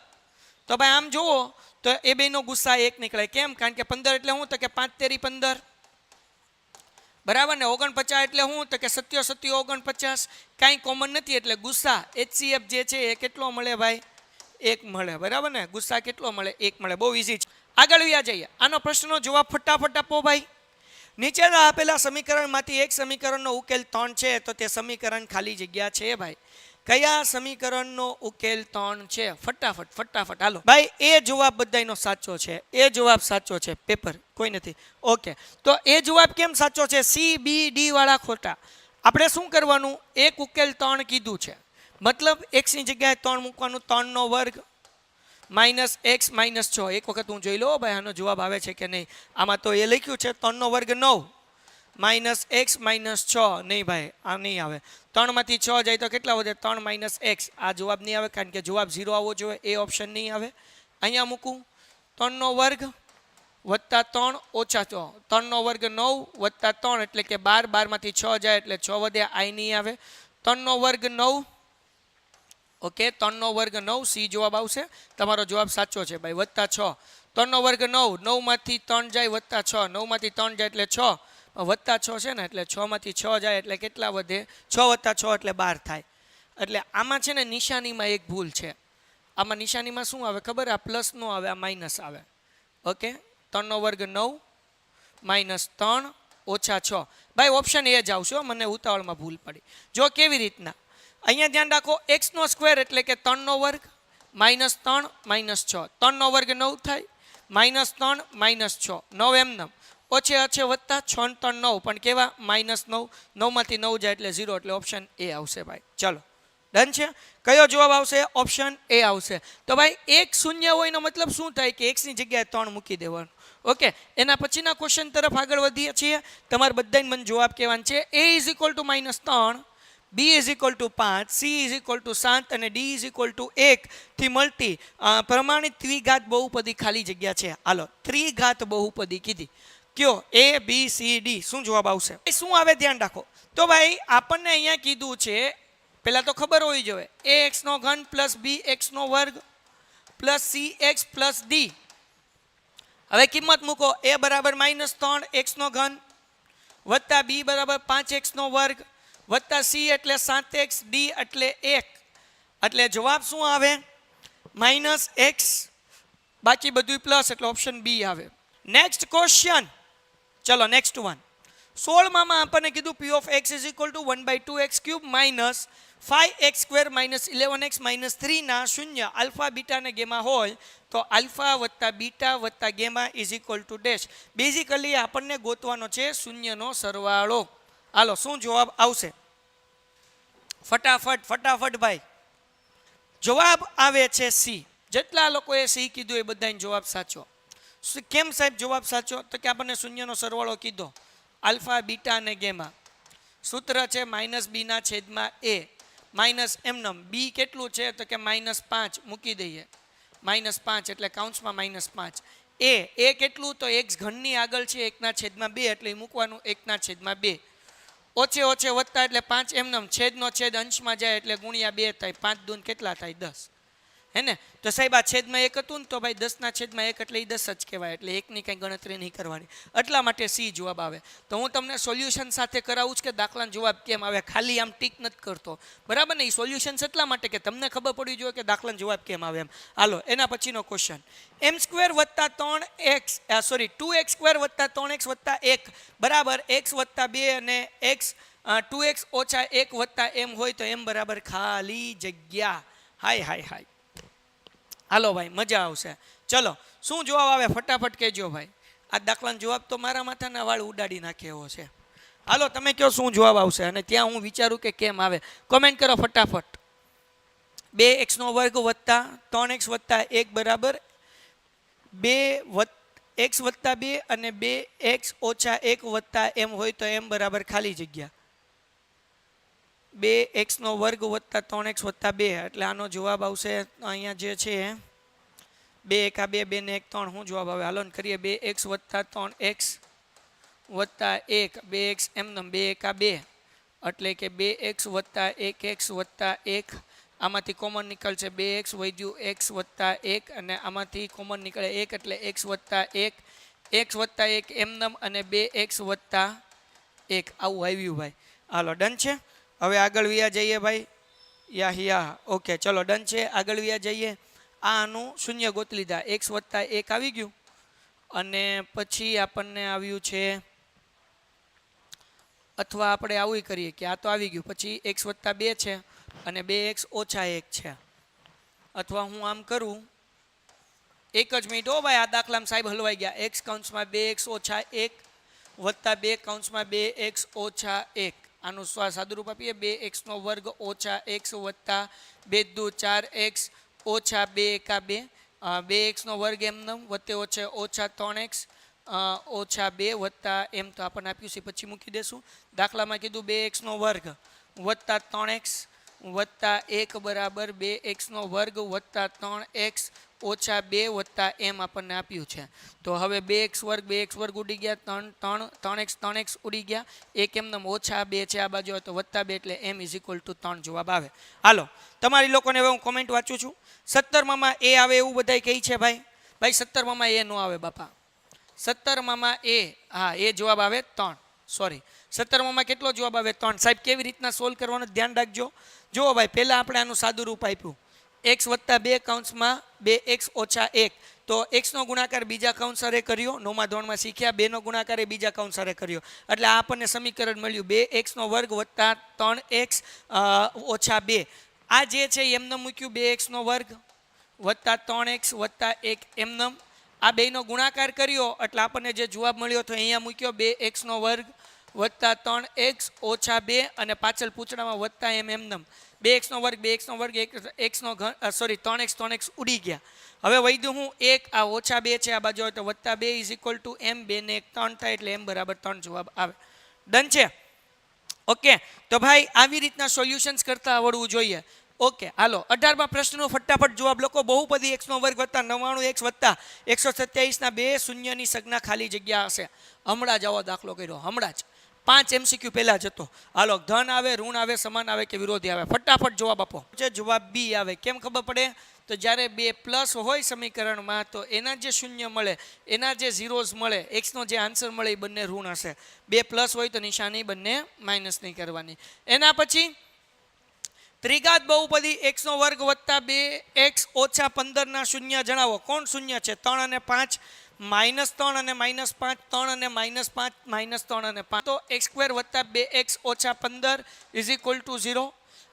તો ભાઈ આમ જુઓ તો એ બેનો ગુસ્સા 1 નીકળે. કેમ? કારણ કે 15 એટલે શું? તો કે 5 તેરી 15 બરાબર ને. 49 એટલે શું? તો કે 7 7 49. કાંઈ કોમન નથી એટલે ગુસ્સા HCF જે છે એ કેટલો મળે ભાઈ? 1 મળે. બરાબર ને. ગુસ્સા કેટલો મળે? 1 મળે. બહુ ઇઝી છે. આગળ વ્યા જઈએ. આનો પ્રશ્નનો જવાબ ફટાફટ આપો ભાઈ. નીચેના આપેલા સમીકરણમાંથી એક સમીકરણનો ઉકેલ 3 છે તો તે સમીકરણ ખાલી જગ્યા છે ભાઈ. કયા સમીકરણનો ઉકેલ 3 છે? ફટાફટ હાલો ભાઈ. એ જવાબ બધાયનો સાચો છે. એ જવાબ સાચો છે. પેપર કોઈ નથી. ઓકે, તો એ જવાબ કેમ સાચો છે? સી બી ડી વાળા ખોટા. આપણે શું કરવાનું? એક ઉકેલ 3 કીધું છે, મતલબ x ની જગ્યાએ 3 મૂકવાનું. 3 નો વર્ગ માઇનસ x માઇનસ 6. એક વખત હું જોઈ લો ભાઈ આનો જવાબ આવે છે કે નહીં. આમાં તો એ લખ્યું છે 3 નો વર્ગ 9 માઇનસ x માઇનસ 6. નહીં ભાઈ, આ નહીં આવે. 3 માંથી 6 જાય તો કેટલા વધે? 3 માઇનસ x. આ જવાબ નહીં આવે કારણ કે જવાબ 0 આવવો જોઈએ. એ ઓપ્શન નહીં આવે. અહીંયા મૂકું 3 નો વર્ગ વત્તા 3 ઓછા 6. 3 નો વર્ગ 9 વત્તા 3 એટલે કે 12. 12 માંથી 6 જાય એટલે 6 વધે. આ નહીં આવે. 3 નો વર્ગ 9. ઓકે, 3 નો વર્ગ 9. સી જવાબ આવશે. તમારો જવાબ સાચો છે ભાઈ. વત્તા 6. 3 નો વર્ગ 9. 9 માંથી 3 જાય વત્તા 6. 9 માંથી 3 જાય એટલે 6. વત્તા 6 છે ને એટલે 6 માંથી 6 જાય એટલે કેટલા વધે? 6 વત્તા 6 એટલે 12 થાય. એટલે આમાં છે ને નિશાનીમાં એક ભૂલ છે. આમાં નિશાનીમાં શું આવે ખબર? આ પ્લસ નો આવે, આ માઇનસ આવે. ઓકે, 3 નો વર્ગ 9 માઇનસ 3 ઓછા 6. ભાઈ ઓપ્શન એ જ આવશે. મને ઉતાવળમાં ભૂલ પડી. જો કેવી રીતના, અહીંયા ધ્યાન રાખો. x નો સ્ક્વેર એટલે કે 3 નો વર્ગ માઇનસ 3 માઇનસ 6. 3 નો વર્ગ 9 થાય માઇનસ 3 માઇનસ 6. 9 એમને ઓછે ઓછે વત્તા 6 ને 3 9 પણ કેવા? માઇનસ 9. 9 માંથી 9 જાય એટલે 0 એટલે ઓપ્શન એ આવશે ભાઈ. ચલો ડન છે. કયો જવાબ આવશે? ઓપ્શન એ આવશે. તો ભાઈ એક શૂન્ય હોય એનો મતલબ શું થાય? કે x ની જગ્યાએ 3 મૂકી દેવાનું. ઓકે, એના પછીના ક્વેશ્ચન તરફ આગળ વધીએ છીએ. તમારે બધાને મને જવાબ કહેવાનો છે. a is equal two -3, b is equal two 5, c is equal two 7 અને d ઇઝ ઇક્વલ ટુ 1 થી મળતી પ્રમાણિત ત્રિઘાત બહુપદી ખાલી જગ્યા છે. હાલો, ત્રિઘાત બહુપદી કીધી. કયો? a b c d. શું જવાબ આવશે? શું આવે ધ્યાન રાખો. તો ભાઈ આપણને અહીંયા કીધું છે, પહેલા તો ખબર હોવી જોઈએ, ax નો ઘન પ્લસ bx નો વર્ગ પ્લસ cx પ્લસ d. હવે કિંમત મૂકો. a બરાબર -3 x નો ઘન વત્તા b બરાબર 5x નો વર્ગ વત્તા c એટલે 7x d એટલે 1. એટલે જવાબ શું આવે? -x, બાકી બધું પ્લસ એટલે ઓપ્શન બી આવે. Next question. ચલો નેક્સ્ટ વન. 16 માં આપણને કીધું p of x is equal to 1/2x³ minus 5x² minus 11x minus 3 ના શૂન્ય આલ્ફા બીટા અને ગેમા હોય તો આલ્ફા વત્તા બીટા વત્તા gamma is equal to dash. Basically આપણને ગોતવાનો છે શૂન્યનો સરવાળો. હાલો, શું જવાબ આવશે? ફટાફટ ભાઈ. જવાબ આવે છે સી. જેટલા લોકોએ સી કીધું એ બધાનો જવાબ સાચો. કેમ સાહેબ જવાબ સાચો? તો કે આપણને શૂન્યનો સરવાળો કીધો, આલ્ફા બીટા અને ગેમા. સૂત્ર છે -b ના છેદમાં a માઇનસ એમનમ. b કેટલું છે? તો કે -5 મૂકી દઈએ. -5 એટલે કાઉન્સમાં -5. a કેટલું? તો x ઘનની આગળ છે 1/2 એટલે મૂકવાનું 1/2. ઓછે ઓછે વત્તા એટલે 5 એમનમ. છેદનો છેદ અંશમાં જાય એટલે ગુણ્યા 2 થાય. 5 દૂન કેટલા થાય? 10. હે ને? તો સાહેબ આ છેદમાં 1 હતું ને, તો ભાઈ 10 ના છેદમાં 1 એટલે એ 10 જ કહેવાય. એટલે 1 ની કંઈ ગણતરી નહીં કરવાની. એટલા માટે સી જવાબ આવે. તો હું તમને સોલ્યુશન સાથે કરાવું છું કે દાખલાનો જવાબ કેમ આવે. ખાલી આમ ટીક નથી કરતો, બરાબર ને? એ સોલ્યુશન એટલા માટે કે તમને ખબર પડવી જોઈએ કે દાખલાનો જવાબ કેમ આવે એમ. હાલો, એના પછીનો ક્વેશ્ચન. m² વત્તા 3x 2x² વત્તા 3x વત્તા 1 બરાબર x વત્તા 2 અને x 2x ઓછા 1 વત્તા m હોય તો m બરાબર ખાલી જગ્યા. હાય. હાલો ભાઈ, મજા આવશે. ચલો, શું જવાબ આવે ફટાફટ કહેજો ભાઈ. આ દાખલાનો જવાબ તો મારા માથાના વાળ ઉડાડી નાખે એવો છે. હાલો, તમે કહો શું જવાબ આવશે, અને ત્યાં હું વિચારું કે કેમ આવે. કોમેન્ટ કરો ફટાફટ. 2x નો વર્ગ વત્તા 3x વત્તા 1 બરાબર 2x વત્તા 2 અને 2x ઓછા 1 વત્તા m હોય તો m બરાબર ખાલી જગ્યા 2x નો વર્ગ વત્તા 3x વત્તા 2. એટલે આનો જવાબ આવશે અહીંયા જે છે 2 એકા 2, 2 ને 1 3. શું જવાબ આવે? હાલો કરીએ. 2x વત્તા 3x વત્તા 1, 2x એમનેમ 2 એકા 2 એટલે કે 2x વત્તા 1x વત્તા 1. આમાંથી કોમન નીકળશે 2x વધ્યું x વત્તા 1 અને આમાંથી કોમન નીકળે 1 એટલે x વત્તા 1, x વત્તા 1 એમનેમ અને 2x વત્તા 1. આવું આવ્યું ભાઈ. હાલો, ડન છે. હવે આગળ વ્યા જઈએ ભાઈ. યા ઓકે, ચલો ડન છે. આગળ વ્યા જઈએ. આનું શૂન્ય ગોતી લીધા. x વત્તા 1 આવી ગયું અને પછી આપણને આવ્યું છે અથવા આપણે આવું કરીએ કે આ તો આવી ગયું, પછી x વત્તા 2 છે અને 2x ઓછા 1 છે, અથવા હું આમ કરું, એક જ મિનિટ હો ભાઈ, આ દાખલામાં સાહેબ હલવાઈ ગયા. x કૌંસમાં 2x ઓછા 1 વત્તા 2 કૌંસમાં 2x ઓછા 1, આનું સાદુરૂપ આપીએ 2x નો વર્ગ ઓછા x વત્તા 2 દુ 4x ઓછા 2 એકા 2, 2x નો વર્ગ એમનેમ વત્તે ઓછે ઓછા 3x ઓછા 2 વત્તા એમ તો આપણને આપ્યું છે પછી મૂકી દેશું. દાખલામાં કીધું 2x નો વર્ગ વત્તા 3x વત્તા 1 બરાબર 2x નો વર્ગ વત્તા 3x ઓછા 2 વત્તા એમ આપણને આપ્યું છે. તો હવે 2x વર્ગ ઉડી ગયા, 3x ઉડી ગયા, એક એમનેમ ઓછા 2 છે આ બાજુ હોય તો વત્તા 2 એટલે m ઇઝ ઇક્વલ ટુ 3 જવાબ આવે. હાલો તમારી લોકોને હવે હું કોમેન્ટ વાંચું છું. 17માં એ આવે એવું બધાય કહે છે ભાઈ. 17માં એ નો આવે બાપા. 17માં એ, હા એ જવાબ આવે 3, સોરી 17માં કેટલો જવાબ આવે 3. સાહેબ કેવી રીતના સોલ્વ કરવાનું ધ્યાન રાખજો. જુઓ ભાઈ, પહેલા આપણે આનું સાદું રૂપ આપ્યું, x વત્તા 2 કૌંસમાં 2x ઓછા 1, તો x નો ગુણાકાર બીજા કૌંસરે કર્યો, 9મા ધોરણમાં શીખ્યા, 2 નો ગુણાકાર એ બીજા કૌંસરે કર્યો, એટલે આ આપણને સમીકરણ મળ્યું 2x નો વર્ગ વત્તા 3x ઓછા 2. આ જે છે એમને મૂક્યું 2x નો વર્ગ વત્તા 3x વત્તા 1 એમને, આ બેનો ગુણાકાર કર્યો એટલે આપણને જે જવાબ મળ્યો તો અહીંયા મૂક્યો 2x નો વર્ગ વત્તા 3x ઓછા 2 અને પાછળ પૂછડામાં વત્તા એમને 2x નો વર્ગ x નો સોરી 3x ઉડી ગયા. હવે વૈધું હું 1, આ ઓછા 2 છે આ બાજુ હોય તો વત્તા 2 ઇઝ ઇક્વલ ટુ m, 2 ને 1 3 થાય એટલે m બરાબર 3 જવાબ આવે. ડન છે? ઓકે, તો ભાઈ આવી રીતના સોલ્યુશન્સ કરતા આવડવું જોઈએ. ઓકે, હાલો 18મા પ્રશ્નનો ફટાફટ જવાબ લખો. બહુપદી x નો વર્ગ વત્તા 99x વત્તા 127 ના બે શૂન્યની સંજ્ઞા ખાલી જગ્યા હશે. હમણાં જ આવો દાખલો કર્યો, હમણાં જ 5 MCQ પહેલા જ હતો. હાલો, ધન આવે, ઋણ આવે, સમાન આવે કે વિરોધી આવે, ફટાફટ જવાબ આપો. જવાબ બી આવે. કેમ ખબર પડે? તો જ્યારે 2 પ્લસ હોય સમીકરણમાં તો એના જે શૂન્ય મળે, એના જે ઝીરોઝ મળે, x નો જે આન્સર મળે એ બંને ઋણ હશે. 2 પ્લસ હોય તો નિશાની બંને માઇનસ નહીં કરવાની. એના પછી ત્રિઘાત બહુપદી x નો વર્ગ વત્તા 2x ઓછા 15 ના શૂન્ય જણાવો. કોણ શૂન્ય છે? 3 અને 5, -3 અને -5, 3 અને -5, -3 અને 5. તો x² વત્તા 2x ઓછા 15 ઇઝ ઇક્વલ ટુ 0.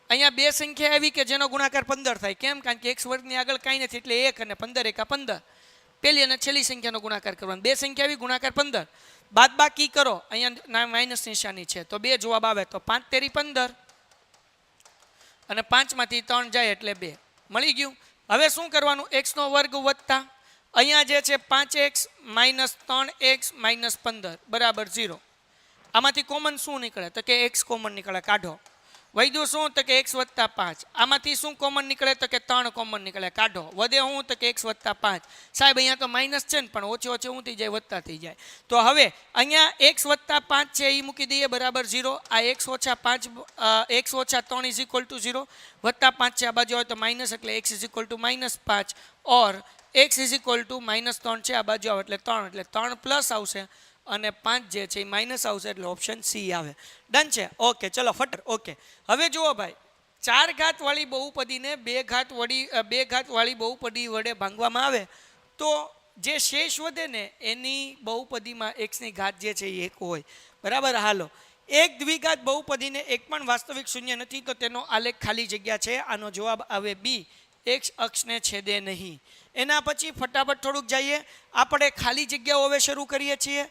અહીંયા બે સંખ્યા આવી કે જેનો ગુણાકાર 15 થાય. કેમ? કારણ કે x વર્ગની આગળ કાંઈ નથી એટલે 1 અને 15 એકા 15. પહેલી અને છેલ્લી સંખ્યાનો ગુણાકાર કરવાનો. બે સંખ્યા આવી, ગુણાકાર 15, બાદબાકી કરો, અહીંયા માઇનસ નિશાની છે તો 2 જવાબ આવે. તો 5 તેરી 15 અને 5 માંથી 3 જાય એટલે 2 મળી ગયું. હવે શું કરવાનું? x નો વર્ગ વત્તા અહીંયા જે છે 5x માઇનસ 3x માઇનસ 15 બરાબર 0. આમાંથી કોમન શું નીકળે? તો કે x કોમન નીકળે, કાઢો. વૈધું શું? તો કે x વત્તા 5. આમાંથી શું કોમન નીકળે? તો કે 3 કોમન નીકળે, કાઢો. વધે હું? તો કે x વત્તા 5. સાહેબ અહીંયા તો માઇનસ છે ને, પણ ઓછે ઓછે શું થઈ જાય? વત્તા થઈ જાય. તો હવે અહીંયા x વત્તા 5 છે એ મૂકી દઈએ બરાબર 0. આ x ઓછા 5 x ઓછા 3 ઇઝ ઇક્વલ ટુ 0. વત્તા 5 છે આ બાજુ હોય તો માઇનસ એટલે x is equal two -5 or x is equal two -3 છે આ બાજુ આવે એટલે 3, એટલે 3 પ્લસ આવશે અને 5 જે છે એ માઇનસ આવશે એટલે ઓપ્શન સી આવે. ડન છે? ઓકે, ચલો ફટર. ઓકે, હવે જુઓ ભાઈ, 4 ઘાત વાળી બહુપદીને 2 ઘાત વાળી બહુપદી વડે ભાંગવામાં આવે તો જે શેષ વધે ને એની બહુપદીમાં x ની ઘાત જે છે એ 1 હોય. બરાબર? હાલો, એક દ્વિઘાત બહુપદીને એક પણ વાસ્તવિક શૂન્ય નથી તો તેનો આલેખ ખાલી જગ્યા છે. આનો જવાબ આવે બી, x અક્ષને છેદે નહીં. એના પછી ફટાફટ થોડુંક જઈએ, આપણે ખાલી જગ્યાઓ હવે શરૂ કરીએ છીએ.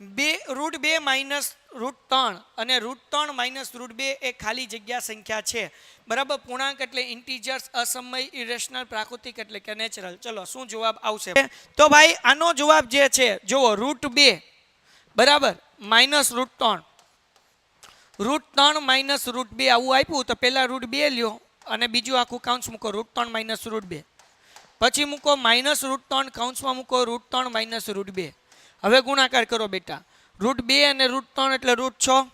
√2 માઇનસ √3 અને √3 માઇનસ √2 એ ખાલી જગ્યા સંખ્યા છે. બરાબર? પૂર્ણાંક એટલે ઇન્ટીજર્સ, અસમય, ઇરેશનલ, પ્રાકૃતિક એટલે કે નેચરલ. ચલો શું જવાબ આવશે? તો ભાઈ આનો જવાબ જે છે જુઓ, √2 બરાબર માઇનસ √3, √3 માઇનસ √2 આવું આપ્યું તો પહેલા √2 લ્યો અને બીજું આખું કાઉન્સ મૂકો √3 માઇનસ √2, પછી મૂકો માઇનસ √3 કાઉન્સમાં મૂકો √3 માઇનસ √2. હવે ગુણાકાર કરો બેટા. √2 અને √3 એટલે √6,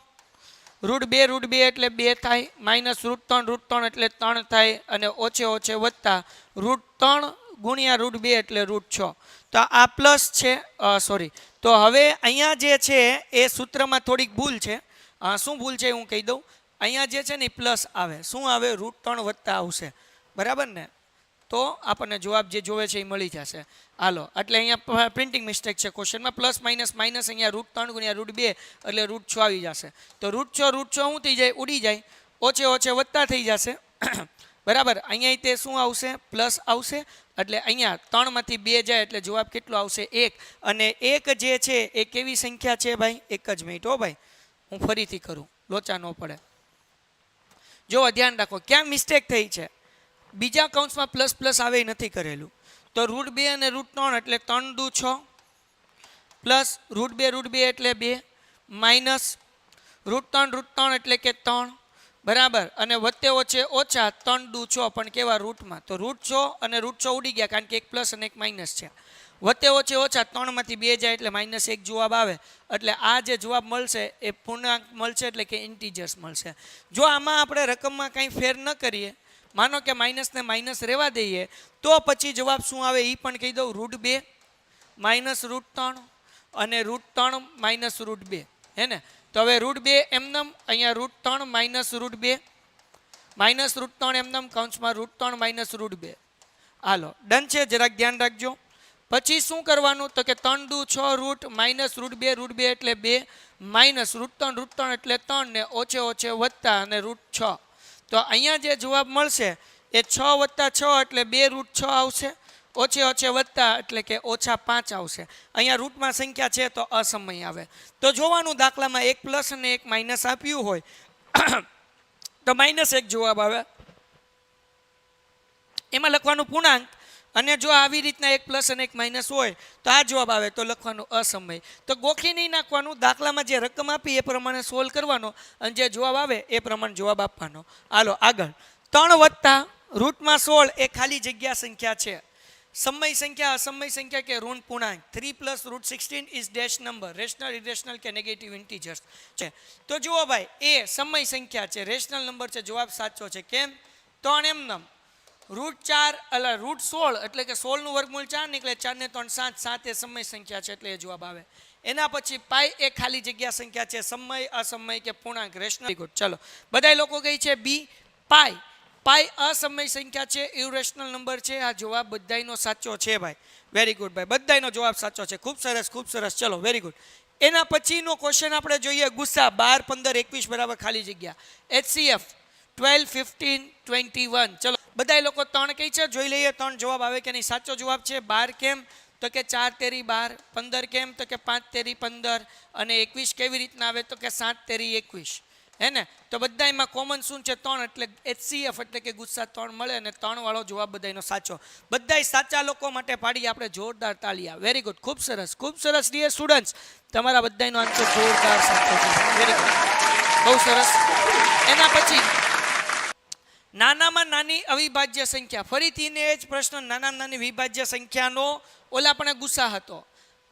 √2 એટલે 2 થાય, માઇનસ √3 એટલે 3 થાય અને ઓછે ઓછે વત્તા √3 ગુણ્યા √2 એટલે √6. તો આ પ્લસ છે, સોરી. તો હવે અહીંયા જે છે એ સૂત્રમાં થોડીક ભૂલ છે. શું ભૂલ છે હું કહી દઉં. અહીંયા જે છે ને પ્લસ આવે, શું આવે? √3 વત્તા આવશે. બરાબર ને? તો આપણને જવાબ જે જોવે છે એ મળી જશે. હાલો, એટલે અહીંયા પ્રિન્ટિંગ મિસ્ટેક છે ક્વેશ્ચનમાં. પ્લસ માઇનસ માઇનસ અહીંયા √3 ગુણ્યા √2 એટલે √6 આવી જશે. તો √6 શું થઈ જાય? ઉડી જાય. ઓછે ઓછે વત્તા થઈ જશે. બરાબર. અહીંયા તે શું આવશે? પ્લસ આવશે. એટલે અહીંયા 3 માંથી 2 જાય એટલે જવાબ કેટલો આવશે? 1. અને 1 જે છે એ કેવી સંખ્યા છે ભાઈ? એક જ મિનિટ હો ભાઈ, હું ફરીથી કરું, લોચા ન પડે. જો ધ્યાન રાખો, ક્યાં મિસ્ટેક થઈ છે? બીજા કૌંસમાં પ્લસ પ્લસ આવે નથી કરેલું. તો √2 અને √3 એટલે 3 દુ 6 પ્લસ √2 એટલે 2 માઇનસ √3 એટલે કે 3 બરાબર. અને વચ્ચે ઓછે ઓછા 3 દુ 6 પણ કેવા રૂટમાં? તો √6 અને √6 ઉડી ગયા કારણ કે એક પ્લસ અને એક માઇનસ છે. વચ્ચે ઓછે ઓછા 3 માંથી 2 જાય એટલે -1 જવાબ આવે. એટલે આ જે જવાબ મળશે એ પૂર્ણાંક મળશે એટલે કે ઇન્ટીજર્સ મળશે. જો આમાં આપણે રકમમાં કંઈ ફેર ન કરીએ, માનો કે માઇનસ ને માઇનસ રહેવા દઈએ, તો પછી જવાબ શું આવે એ પણ કહી દઉં. √2 માઇનસ √3 અને √3 માઇનસ √2 હે ને. તો હવે √2 એમનેમ, અહીંયા √3 માઇનસ √2 માઇનસ √3 એમનેમ, કૌંસમાં √3 માઇનસ √2. હાલો ડન છે, જરાક ધ્યાન રાખજો. પછી શું કરવાનું? તો કે 3 દુ 6 રૂટ માઇનસ √2 એટલે 2 માઇનસ √3 એટલે 3 ને ઓછે ઓછે વત્તા અને √6. તો અહીંયા જે જવાબ મળશે એ 6 + 6 એટલે 2 √6 આવશે. ઓછે ઓછે વત્તા એટલે કે -5 આવશે. અહીંયા રૂટમાં સંખ્યા છે તો અસમય આવે. તો જોવાનું દાખલામાં એક પ્લસ અને એક માઇનસ આપ્યું હોય તો -1 જવાબ આવે. એમાં લખવાનું પૂર્ણાંક. અને જો આવી રીતના એક પ્લસ અને એક માઇનસ હોય તો આ જવાબ આવે તો લખવાનું અસમય. તો ગોખી નહીં નાખવાનું, દાખલામાં જે રકમ આપી એ પ્રમાણે સોલ્વ કરવાનો અને જે જવાબ આવે એ પ્રમાણે જવાબ આપવાનો. હાલો આગળ. 3 વત્તા રૂટમાં 16 એ ખાલી જગ્યા સંખ્યા છે. સમય સંખ્યા, અસમય સંખ્યા કે ઋણ પૂર્ણાંક. 3 + √16 is dash number, rational, irrational કે નેગેટિવ ઇન્ટીજર્સ છે. તો જુઓ ભાઈ, એ સમય સંખ્યા છે, રેશનલ નંબર છે, જવાબ સાચો છે. કેમ? 3 એમનેમ √4 એટલે √16 એટલે કે 16 નું વર્ગમૂળ 4 નીકળે, 4 ને 3 7, 7 એ સમય સંખ્યા છે એટલે એ જવાબ આવે. એના પછી પાઈ એ ખાલી જગ્યા સંખ્યા છે, સમય, અસમય કે પૂર્ણાંક, રેશનલ. ગુડ. ચલો બધા લોકો ગઈ છે બી. પાઈ, પાઈ અસમય સંખ્યા છે, ઇરેશનલ નંબર છે. આ જવાબ બધાયનો સાચો છે ભાઈ. વેરી ગુડ ભાઈ, બધાયનો જવાબ સાચો છે. ખૂબ સરસ, ખૂબ સરસ. ચલો વેરી ગુડ. એના પછીનો ક્વેશ્ચન આપણે જોઈએ. ગુસ્સા 12 15 21 બરાબર ખાલી જગ્યા. HCF 12 15 21. ચલો બધા લોકો 3 કહી છે, જોઈ લઈએ 3 જવાબ આવે કે નહીં. સાચો જવાબ છે 12. કેમ? તો કે 4 તેરી 12. 15 કેમ? તો કે 5 તેરી 15. અને 21 કેવી રીતના આવે? તો કે 7 તેરી 21 હે ને. તો બધાયમાં કોમન શું છે? 3. એટલે HCF એટલે કે ગુસ્સા 3 મળે અને 3 વાળો જવાબ બધાયનો સાચો. બધાય સાચા લોકો માટે પાડી આપણે જોરદાર તાળીયા. વેરી ગુડ, ખૂબ સરસ, ખૂબ સરસ. ડિયર સ્ટુડન્ટ્સ, તમારા બધાયનો આન્સર જોરદાર સાચો છે. વેરી ગુડ, બહુ સરસ. એના પછી નાનામાં નાની અવિભાજ્ય સંખ્યા. ફરીથી ને એ જ પ્રશ્ન, નાનામાં નાની વિભાજ્ય સંખ્યાનો ઓલા પણ ગુસ્સા હતો.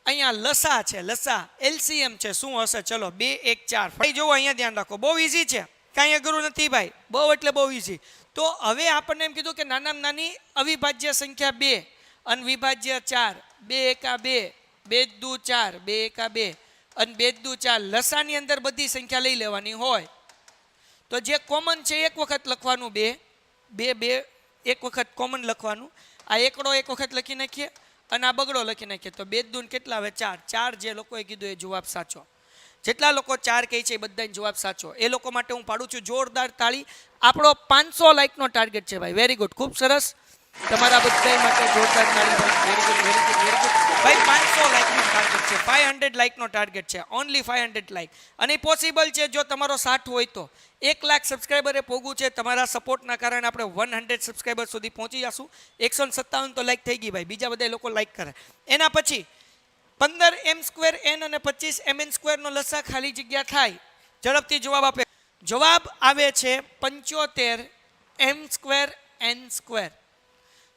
અહીંયા લસા છે, લસા LCM છે. શું હશે? ચલો 2 1 4. ભાઈ જુઓ અહીંયા ધ્યાન રાખો, બહુ ઈઝી છે, કાંઈ અઘરું નથી ભાઈ. બહુ એટલે બહુ ઈઝી. તો હવે આપણને એમ કીધું કે નાનામાં નાની અવિભાજ્ય સંખ્યા 2 અને વિભાજ્ય 4. 2 એકા 2, 2 દુ 4, 2 એકા 2 અને 2 દુ 4. લસાની અંદર બધી સંખ્યા લઈ લેવાની હોય તો જે કોમન છે એક વખત લખવાનું, 2 2 2 એક વખત કોમન લખવાનું. આ એકડો એક વખત લખી નાખીએ અને આ બગડો લખી નાખીએ તો 2 દૂન કેટલા આવે? 4. 4 જે લોકોએ કીધું એ જવાબ સાચો. જેટલા લોકો 4 કહે છે એ બધાનો જવાબ સાચો. એ લોકો માટે હું પાડું છું જોરદાર તાળી. આપણો 500 લાઈકનો ટાર્ગેટ છે ભાઈ. વેરી ગુડ, ખૂબ સરસ. તમારા બધા માટે જોરદાર તાળી ભાઈ. Very good, very good, very good ભાઈ. 500 લાઈકનો ટાર્ગેટ છે, 500 લાઈકનો ટાર્ગેટ છે, ઓનલી 500 લાઈક. અને પોસિબલ છે જો તમારો 60 હોય તો. 1 લાખ સબસ્ક્રાઈબરે પોગું છે. તમારા સપોર્ટના કારણે આપણે 100 સબસ્ક્રાઈબર સુધી પહોંચી જશું. 157 તો લાઈક થઈ ગઈ ભાઈ, બીજા બધા લોકો લાઈક કરે. એના પછી 15m² n અને 25mn² નો લસા ખાલી જગ્યા થાય. ઝડપથી જવાબ આપે. જવાબ આવે છે 75m² n².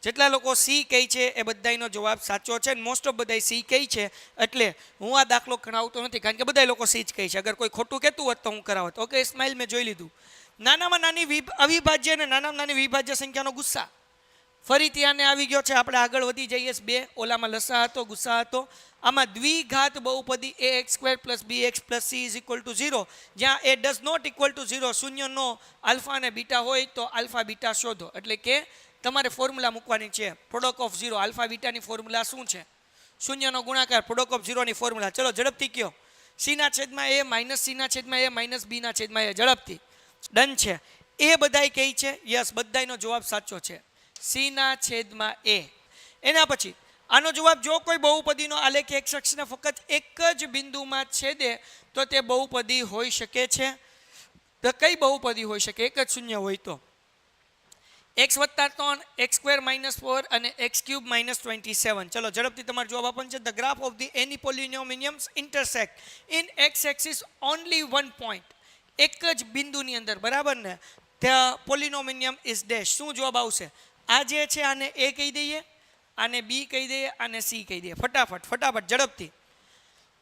જેટલા લોકો સી કહે છે એ બધાનો જવાબ સાચો છે. મોસ્ટ ઓફ બધા સી કહે છે એટલે હું આ દાખલો ગણાવતો નથી, કારણ કે બધા લોકો સી જ કહે છે. અગર કોઈ ખોટું કહેતું હોત તો હું કરાવત. ઓકે, સ્માઇલ મેં જોઈ લીધું. નાનામાં નાની અવિભાજ્ય અને નાનામાં નાની વિભાજ્ય સંખ્યાનો ગુસ્સા. ફરીથી આને આવી ગયો છે. આપણે આગળ વધી જઈએ. 2 ઓલામાં લસા હતો, ગુસ્સા હતો. આમાં દ્વિઘાત બહુપદી ax² + bx + c = 0. જ્યાં a does not equal to 0, શૂન્ય નો, આલ્ફા અને બીટા હોય તો આલ્ફા બીટા શોધો. એટલે કે તમારે ફોર્મ્યુલા મૂકવાની છે. પ્રોડક્ટ ઓફ ઝીરો આલ્ફા બીટાની ફોર્મ્યુલા શું છે? શૂન્યનો ગુણાકાર પ્રોડક્ટ ઓફ ઝીરોની ફોર્મ્યુલા. ચલો ઝડપથી કયો. સીના છેદમાં એ માઇનસ સીના છેદમાં એ માઇનસ બીના છેદમાં એ. ઝડપથી. ડન છે. એ બધાય કહે છે યસ, બધાયનો જવાબ સાચો છે. સીના છેદમાં એ. એના પછી આનો જવાબ, જો કોઈ બહુપદીનો આલેખ એક શખ્સને ફક્ત એક જ બિંદુમાં છેદે તો તે બહુપદી હોઈ શકે છે. તો કઈ બહુપદી હોઈ શકે? એક જ શૂન્ય હોય તો. x વત્તા 3 x સ્ક્વેર માઇનસ 4 અને x ક્યુબ માઇનસ 27. ચલો ઝડપથી તમારો જવાબ આપવાનો છે. The graph of the any polynomials intersect in x axis only one point. એક જ બિંદુની અંદર, બરાબર ને? The polynomial is dash. શું જવાબ આવશે? આ જે છે આને a કહી દઈએ, આને b કહી દઈએ, આને c કહી દઈએ. ફટાફટ ઝડપથી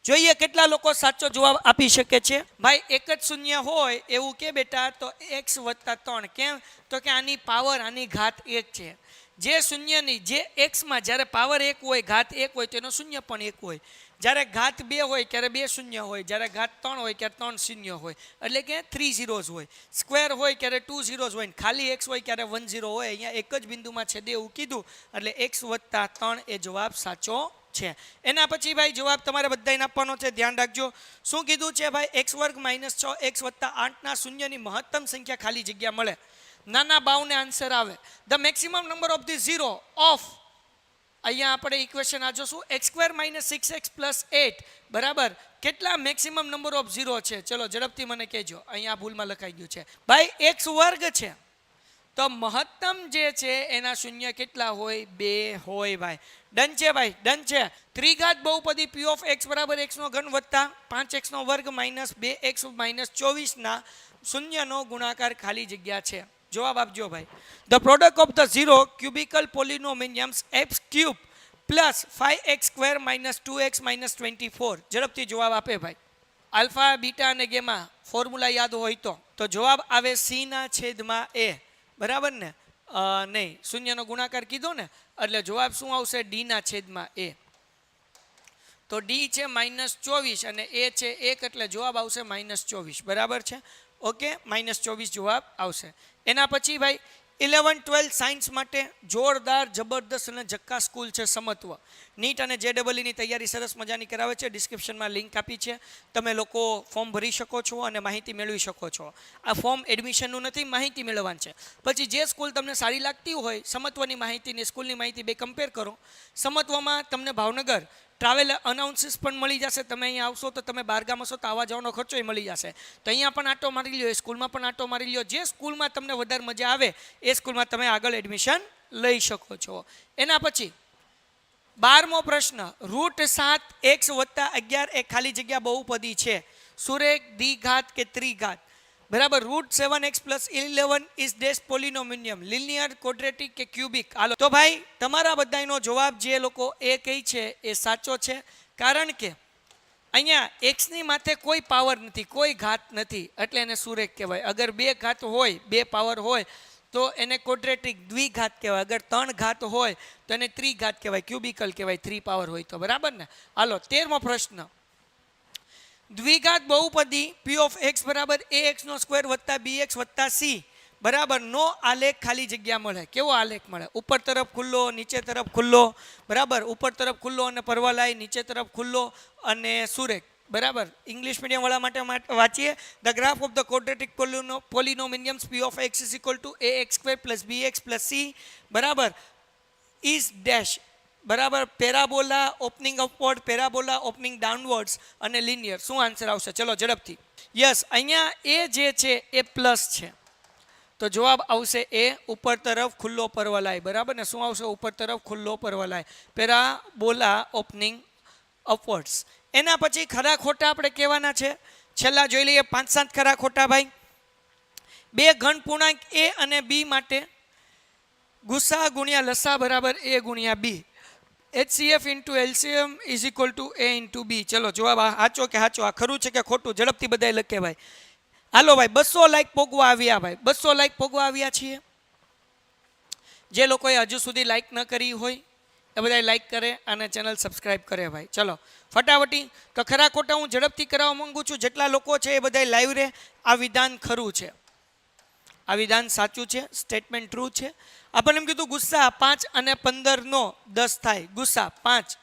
જોઈએ કેટલા લોકો સાચો જવાબ આપી શકે છે. ભાઈ એક જ શૂન્ય હોય એવું કે બેટા, તો x વત્તા 3. કેમ? તો કે આની પાવર, આની ઘાત 1 છે. જે શૂન્યની, જે એક્સમાં જ્યારે પાવર 1 હોય, ઘાત 1 હોય, તેનો શૂન્ય પણ 1 હોય. જ્યારે ઘાત 2 હોય ત્યારે 2 શૂન્ય હોય, જ્યારે ઘાત 3 હોય ત્યારે 3 શૂન્ય હોય, એટલે કે 3 ઝીરોઝ હોય. સ્ક્વેર હોય ત્યારે 2 ઝીરોઝ હોય, ખાલી x હોય ત્યારે 1 ઝીરો હોય. અહીંયા એક જ બિંદુમાં છેદે એવું કીધું, એટલે x વત્તા 3 એ જવાબ સાચો છે. એના પછી ભાઈ જવાબ તમારે બધાને આપવાનો છે, ધ્યાન રાખજો. શું કીધું છે ભાઈ? x વર્ગ માઇનસ 6 x વત્તા 8 ના શૂન્યની મહત્તમ સંખ્યા ખાલી જગ્યા મળે. નાના બાવને આન્સર આવે. The maximum number of the zero of, અહીંયા આપણે ઇક્વેશન આ જોશું, x square minus 6x plus 8 બરાબર કેટલા મેક્સિમમ નંબર ઓફ ઝીરો છે? ચલો ઝડપથી મને કહેજો. અહીંયા ભૂલમાં લખાઈ ગયું છે ભાઈ, x વર્ગ છે તો મહત્તમ જે છે એના શૂન્ય કેટલા હોય? 2 હોય ભાઈ. ડન છે ભાઈ, ડન છે. ત્રિઘાત બહુપદી p ઓફ x બરાબર x નો ઘન વત્તા 5x નો વર્ગ માઇનસ 2x માઇનસ 24 ના શૂન્યનો ગુણાકાર ખાલી જગ્યા છે. જવાબ આપજો ભાઈ. The product of the zero cubical polynomials x cube plus 5x square minus 2x minus 24. ઝડપથી જવાબ આપે ભાઈ. આલ્ફા બીટા અને ગેમા ફોર્મ્યુલા યાદ હોય તો જવાબ આવે c ના છેદમાં a. બરાબર ને? નહીં, શૂન્યનો ગુણાકાર કીધો ને, એટલે જવાબ શું આવશે? d ના છેદમાં a. તો d છે માઇનસ 24 અને a છે 1, એટલે જવાબ આવશે માઇનસ 24. બરાબર છે? ઓકે, માઇનસ 24 જવાબ આવશે. એના પછી ભાઈ 11-12 સાયન્સ માટે જોરદાર, જબરદસ્ત અને જક્કા સ્કૂલ છે સમત્વ. નીટ અને JEE ની તૈયારી સરસ મજાની કરાવે છે. ડિસ્ક્રિપ્શનમાં લિંક આપી છે, તમે લોકો ફોર્મ ભરી શકો છો અને માહિતી મેળવી શકો છો. આ ફોર્મ એડમિશનનું નથી, માહિતી મેળવવાનું છે. પછી જે સ્કૂલ તમને સારી લાગતી હોય, સમત્વની માહિતીની સ્કૂલની માહિતી બે કમ્પેર કરો. સમત્વમાં તમને ભાવનગર ટ્રાવેલ અનાઉન્સીસ પણ મળી જશે. તમે અહીંયા આવશો તો તમે બહારગામ હશો તો આવવા જવાનો ખર્ચો મળી જશે. તો અહીંયા પણ આટો મારી લ્યો, એ સ્કૂલમાં પણ આટો મારી લ્યો. જે સ્કૂલમાં તમને વધારે મજા આવે એ સ્કૂલમાં તમે આગળ એડમિશન લઈ શકો છો. એના પછી 12મો પ્રશ્ન, √7x વત્તા 11 એ ખાલી જગ્યા બહુપદી છે. સુરેખ, દ્વિઘાત કે ત્રિઘાત? બરાબર. √7x plus 11 is dash polynomial, linear, quadratic કે ક્યુબિક? હાલો તો ભાઈ તમારા બધાનો જવાબ જે લોકો એ કહે છે એ સાચો છે. કારણ કે અહીંયા x ની માથે કોઈ પાવર નથી, કોઈ ઘાત નથી, એટલે એને સુરેખ કહેવાય. અગર 2 ઘાત હોય, 2 પાવર હોય તો એને ક્વોડ્રેટિક, દ્વિઘાત કહેવાય. અગર 3 ઘાત હોય તો એને ત્રિઘાત કહેવાય, ક્યુબિકલ કહેવાય, 3 પાવર હોય તો. બરાબર ને? હાલો 13મો પ્રશ્ન, દ્વિઘાત બહુપદી p ઓફ x બરાબર ax નો સ્ક્વેર વત્તા bx વત્તા c બરાબર નો આલેખ ખાલી જગ્યા મળે. કેવો આલેખ મળે? ઉપર તરફ ખુલ્લો, નીચે તરફ ખુલ્લો. બરાબર, ઉપર તરફ ખુલ્લો અને પરવલય, નીચે તરફ ખુલ્લો અને સુરેખ. બરાબર, ઇંગ્લિશ મીડિયમ વાળા માટે વાંચીએ. The graph of the quadratic polynomials p of x is equal to ax square plus bx plus c બરાબર ઇઝ ડેશ. બરાબર, parabola opening upward, parabola opening downwards અને લિનિયર. શું આન્સર આવશે? ચલો ઝડપથી. યસ, અહીંયા એ જે છે એ પ્લસ છે, તો જવાબ આવશે એ, ઉપર તરફ ખુલ્લો પરવલય. બરાબર ને? શું આવશે? ઉપર તરફ ખુલ્લો પરવલય, પેરાબોલા ઓપનિંગ અપવર્ડ્સ. એના પછી ખરા ખોટા આપણે કહેવાના છે. છેલ્લા જોઈ લઈએ 5-7 ખરા ખોટા ભાઈ. 2 ઘન પૂર્ણાંક a અને b માટે ગુસા ગુણ્યા લસા બરાબર a ગુણ્યા b. HCF into LCM is equal two a into b. ચલો જવાબ સાચો કે સાચો? આ ખરું છે કે ખોટું? ઝડપથી બધાય લખે ભાઈ. હાલો ભાઈ, 200 લાઈક પોગવા આવ્યા ભાઈ, 200 લાઈક પોગવા આવ્યા છીએ. જે લોકોએ હજુ સુધી લાઈક ન કરી હોય એ બધા લાઈક કરે અને ચેનલ સબસ્ક્રાઈબ કરે ભાઈ. ચલો ફટાફટી. તો ખરા ખોટા હું ઝડપથી કરાવવા માંગુ છું. જેટલા લોકો છે એ બધા લાઈવ રહે. આ વિધાન ખરું છે, આ વિધાન સાચું છે, સ્ટેટમેન્ટ ટ્રુ છે. આપણને એમ કીધું ગુસ્સા 5 અને 15 નો 10 થાય. ગુસ્સા 5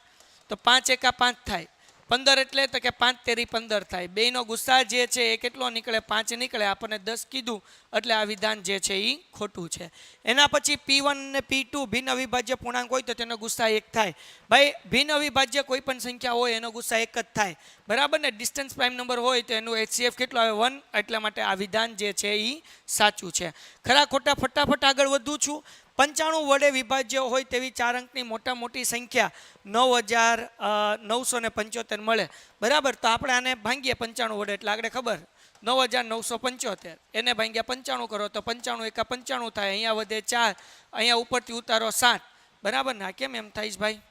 તો 5 એકા 5 થાય. 15 એટલે તો કે 5 તેરી 15 થાય. બેયનો ગુસ્સા જે છે એ કેટલો નીકળે? 5 નીકળે. આપણને 10 કીધું એટલે આ વિધાન જે છે એ ખોટું છે. એના પછી P1 અને P2 ભિન્ન અવિભાજ્ય પૂર્ણાંક હોય તો તેનો ગુસ્સા 1 થાય. ભાઈ ભિન્ન અવિભાજ્ય કોઈ પણ સંખ્યા હોય એનો ગુસ્સા 1 જ થાય, બરાબર ને? ડિસ્ટન્સ પ્રાઇમ નંબર હોય તો એનું HCF કેટલો આવે? 1. એટલા માટે આ વિધાન જે છે એ સાચું છે. ખરા ખોટા ફટાફટ આગળ વધું છું. 95 વડે વિભાજ્ય હોય તેવી 4 અંકની મોટા મોટી સંખ્યા 9975 મળે, બરાબર? તો આપણે આને ભાંગીએ 95 વડે એટલે આગળ ખબર 9975 એને ભાંગ્યા 95 કરો તો 95 એકા 95 થાય. અહીંયા વધે 4, અહીંયા ઉપરથી ઉતારો 7, બરાબર ને? આ કેમ એમ થાય ભાઈ?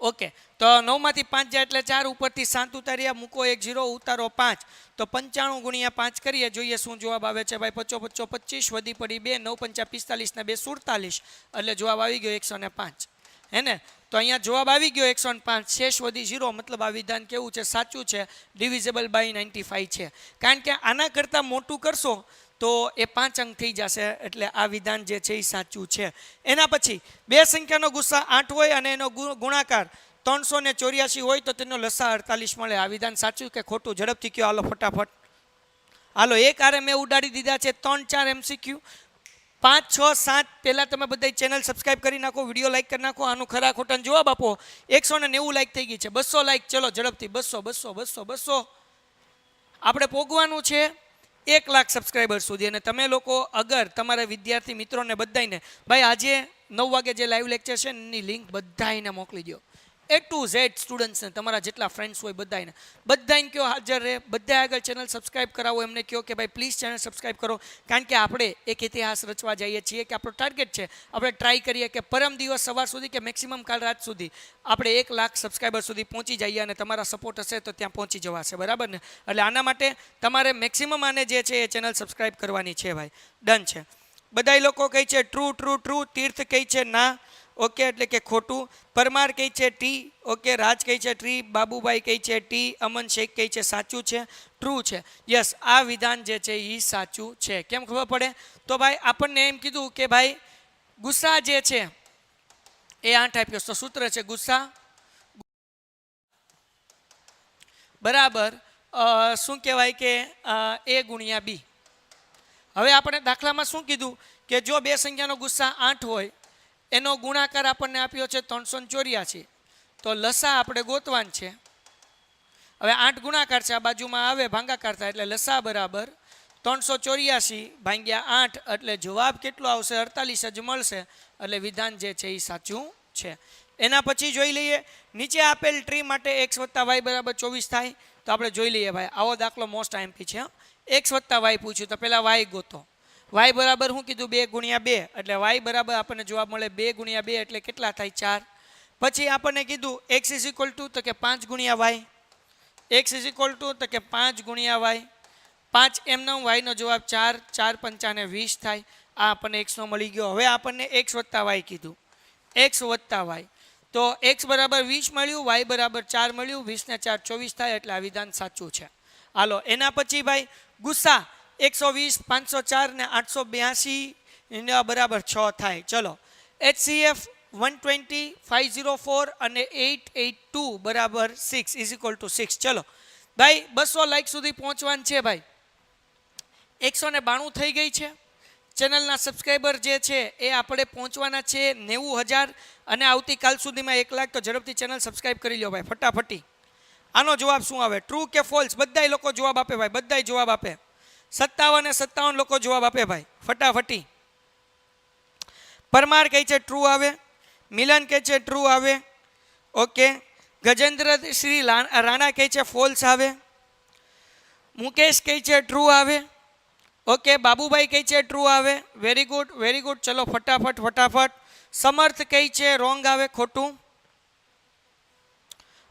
ઓકે, તો 9 માંથી 5 જાય એટલે 4, ઉપરથી 7 ઉતાર્યા, મૂકો 1 0, ઉતારો 5. તો 95 ગુણ્યા 5 કરીએ, જોઈએ શું જવાબ આવે છે ભાઈ? 55 25 વધી પડી 2, 9 5 45 ને 2 47, એટલે જવાબ આવી ગયો 105, હે ને? તો અહીંયા જવાબ આવી ગયો 105, શેષ વધી 0, મતલબ આ વિધાન કેવું છે? સાચું છે, ડિવિઝેબલ બાય 95 છે. કારણ કે આના કરતાં મોટું કરશો તો એ 5 અંક થઈ જશે, એટલે આ વિધાન જે છે એ સાચું છે. એના પછી બે સંખ્યાનો ગુસ્સા 8 હોય અને એનો ગુણાકાર 384 હોય તો તેનો લસા 48 મળે. આ વિધાન સાચું કે ખોટું? ઝડપથી કયો, હાલો ફટાફટ. હાલો, એક આરે મેં ઉડાડી દીધા છે 3 4 MCQ. 5 6 7 પહેલાં તમે બધા ચેનલ સબસ્ક્રાઈબ કરી નાખો, વિડીયો લાઈક કરી નાખો, આનું ખરા ખોટાનો જવાબ આપો. 190 લાઈક થઈ ગઈ છે, 200 લાઈક. ચલો ઝડપથી 200 200 200 200. આપણે પોગવાનું છે 1 લાખ સબસ્ક્રાઈબર સુધી. અને તમે લોકો અગર તમારા વિદ્યાર્થી મિત્રોને બધાને ભાઈ આજે 9 વાગે જે લાઈવ લેક્ચર છે એની લિંક બધાને મોકલી દો. A to Z સ્ટુડન્ટ્સને, તમારા જેટલા ફ્રેન્ડ્સ હોય બધાને કયો હાજર રહે, બધા આગળ ચેનલ સબસ્ક્રાઈબ કરાવો. એમને કહો કે ભાઈ પ્લીઝ ચેનલ સબસ્ક્રાઈબ કરો. કારણ કે આપણે એક ઇતિહાસ રચવા જઈએ છીએ કે આપણો ટાર્ગેટ છે, આપણે ટ્રાય કરીએ કે પરમ દિવસ સવાર સુધી કે મેક્સિમમ કાલ રાત સુધી આપણે 1 લાખ સબસ્ક્રાઈબર સુધી પહોંચી જઈએ. અને તમારા સપોર્ટ હશે તો ત્યાં પહોંચી જવાશે, બરાબર ને? એટલે આના માટે તમારે મેક્સિમમ આને જે છે એ ચેનલ સબસ્ક્રાઈબ કરવાની છે ભાઈ. ડન છે. બધા લોકો કહે છે ટ્રુ ટ્રુ ટ્રુ. તીર્થ કહે છે ના, ઓકે, એટલે કે ખોટું. પરમાર કહે છે ટી, ઓકે. રાજ કહે છે ટ્રી. બાબુભાઈ કહે છે ટી. અમન શેખ કહે છે સાચું છે, ટ્રુ છે. યસ, આ વિધાન જે છે એ સાચું છે. કેમ ખબર પડે? તો ભાઈ આપણને એમ કીધું કે ભાઈ ગુસ્સા જે છે એ 8 આપ્યો. તો સૂત્ર છે ગુસ્સા બરાબર શું કહેવાય કે A ગુણ્યા B. હવે આપણે દાખલામાં શું કીધું કે જો બે સંખ્યાનો ગુસ્સા 8 હોય, એનો ગુણાકાર આપણને આપ્યો છે 384, તો લસા આપણે ગોતવાન છે. હવે 8 ગુણાકાર છે, આ બાજુમાં આવે ભાગાકાર થાય, એટલે લસા બરાબર 384 ભાગ્યા 8, એટલે જવાબ કેટલો આવશે? 48 જ મળશે. એટલે વિધાન જે છે એ સાચું છે. એના પછી જોઈ લઈએ, નીચે આપેલ ટ્રી માટે x + y = 24 થાય. તો આપણે જોઈ લઈએ ભાઈ, આવો દાખલો મોસ્ટ આઈએમપી છે. x + y પૂછ્યું તો પહેલાં y ગોતો. y બરાબર શું કીધું? 2 ગુણ્યા 2, એટલે y બરાબર આપણને જવાબ મળે 2 ગુણ્યા 2 એટલે કેટલા થાય? 4. પછી આપણને કીધું x = તો કે 5 ગુણ્યા y. x = તો કે 5 ગુણ્યા y. 5 એમનો y નો જવાબ 4, 4 × 5 = 20 થાય. આ આપણને x નો મળી ગયો. હવે આપણને x + y કીધું, x + y. તો x બરાબર 20 મળ્યું, y બરાબર 4 મળ્યું, 20 ને 4 24 થાય. એટલે આ વિધાન સાચું છે. હાલો, એના પછી ભાઈ ગુસ્સા 120 504 ને 882 બરાબર 6 થાય. ચલો, HCF 120 504 અને 882 બરાબર 6 = 6. ચલો ભાઈ 200 લાઈક સુધી પહોંચવાનું છે ભાઈ. 192 થઈ ગઈ છે. ચેનલના સબસ્ક્રાઈબર જે છે એ આપણે પહોંચવાના છે 90,000 અને આવતીકાલ સુધીમાં 1 લાખ. તો ઝડપથી ચેનલ સબસ્ક્રાઈબ કરી લો ભાઈ ફટાફટી. આનો જવાબ શું આવે? ટ્રુ કે ફોલ્સ? બધાય લોકો જવાબ આપે ભાઈ, બધાય જવાબ આપે. 57 લોકો જવાબ આપે ભાઈ ફટાફટી. પરમાર કહે છે ટ્રુ આવે. મિલન કહે છે ટ્રુ આવે, ઓકે. ગજેન્દ્ર શ્રી રાણા કહે છે ફોલ્સ આવે. મુકેશ કહે છે ટ્રુ આવે, ઓકે. બાબુભાઈ કહે છે ટ્રુ આવે. Very good, very good. ચલો ફટાફટ ફટાફટ. સમર્થ કહે છે રોંગ આવે, ખોટું.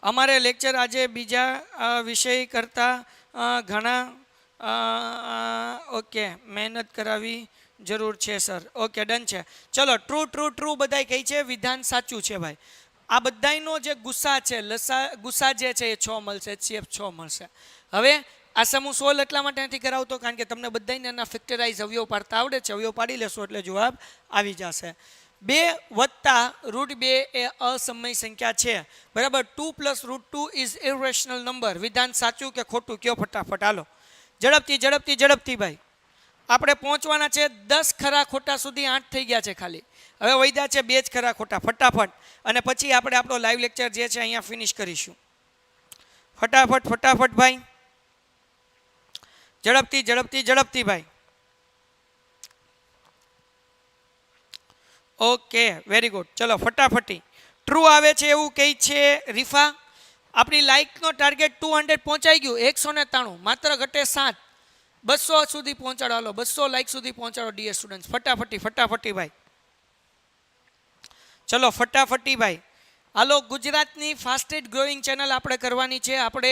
અમારે લેક્ચર આજે બીજા વિષય કરતાં ઘણા ઓકે મહેનત કરાવી જરૂર છે સર. ઓકે, ડન છે. ચલો ટ્રુ ટ્રુ ટ્રુ બધાય કહે છે, વિધાન સાચું છે ભાઈ. આ બધાયનો જે ગુસ્સા છે, ગુસ્સા જે છે એ 6 મળશે, HCF 6 મળશે. હવે આ સમ હું સોલ્વ એટલા માટે નથી કરાવતો કારણ કે તમને બધાને એના ફેક્ટરાઇઝ અવયવ પાડતા આવડે છે. અવયવ પાડી લેશો એટલે જવાબ આવી જશે. 2 વત્તા √2 એ અસમય સંખ્યા છે. બરાબર. 2 + √2 ઇઝ ઇરેશનલ નંબર. વિધાન સાચું કે ખોટું કયો ફટાફટ. હાલો ઝડપથી ઝડપથી ઝડપથી ભાઈ. આપણે પહોંચવાના છે 10 ખરા ખોટા સુધી. 8 થઈ ગયા છે ખાલી. હવે વૈધા છે 2 જ ખરા ખોટા. ફટાફટ. અને પછી આપણે આપણો લાઈવ લેક્ચર જે છે અહીંયા ફિનિશ કરીશું. ફટાફટ ફટાફટ ભાઈ. ઝડપથી ઝડપથી ઝડપથી ભાઈ. Okay very good. ચલો ફટાફટી. ટ્રુ આવે છે એવું કહે છે રીફા. આપણી લાઇકનો ટાર્ગેટ 200 પહોંચાઈ ગયું. 193 માત્ર ઘટે 7. 200 સુધી પહોંચાડો. હાલો 200 લાઇક સુધી પહોંચાડો ડીએર સ્ટુડન્ટ્સ. ફટાફટી ફટાફટી ભાઈ. ચલો ફટાફટી ભાઈ. હાલો ગુજરાતની ફાસ્ટેસ્ટ ગ્રોઈંગ ચેનલ આપણે કરવાની છે. આપણે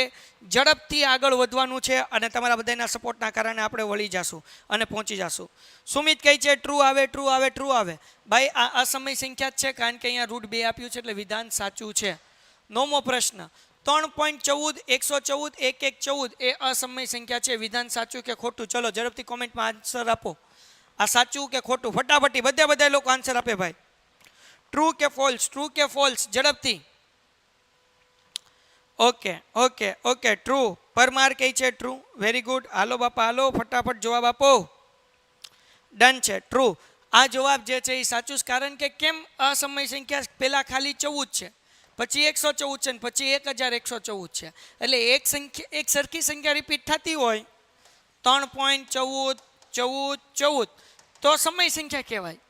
ઝડપથી આગળ વધવાનું છે અને તમારા બધાના સપોર્ટના કારણે આપણે વળી જશું અને પહોંચી જશું. સુમિત કહે છે ટ્રુ આવે ટ્રુ આવે ટ્રુ આવે. ભાઈ આ અસમય સંખ્યા જ છે કારણ કે અહીંયા √2 આપ્યું છે એટલે વિધાન સાચું છે. 9મો પ્રશ્ન. 3.14 114 1114 એ અસમય સંખ્યા છે. વિધાન સાચું કે ખોટું? ચલો ઝડપથી કોમેન્ટમાં આન્સર આપો. આ સાચું કે ખોટું? ફટાફટી બધા લોકો આન્સર આપે ભાઈ. ટ્રુ કે ફોલ્સ? ટ્રુ કે ફોલ્સ? ઝડપથી. Okay okay okay true. Parmar કહે છે ટ્રુ. Very good. હાલો બાપા હાલો ફટાફટ જવાબ આપો. ડન છે. ટ્રુ. આ જવાબ જે છે એ સાચું છે કારણ કે કેમ અસમય સંખ્યા પહેલા ખાલી 14 છે, પછી 114 છે, પછી 1114 છે. એટલે એક સરખી સંખ્યા રિપીટ થતી હોય 3.14 14 14 તો સમય સંખ્યા કહેવાય.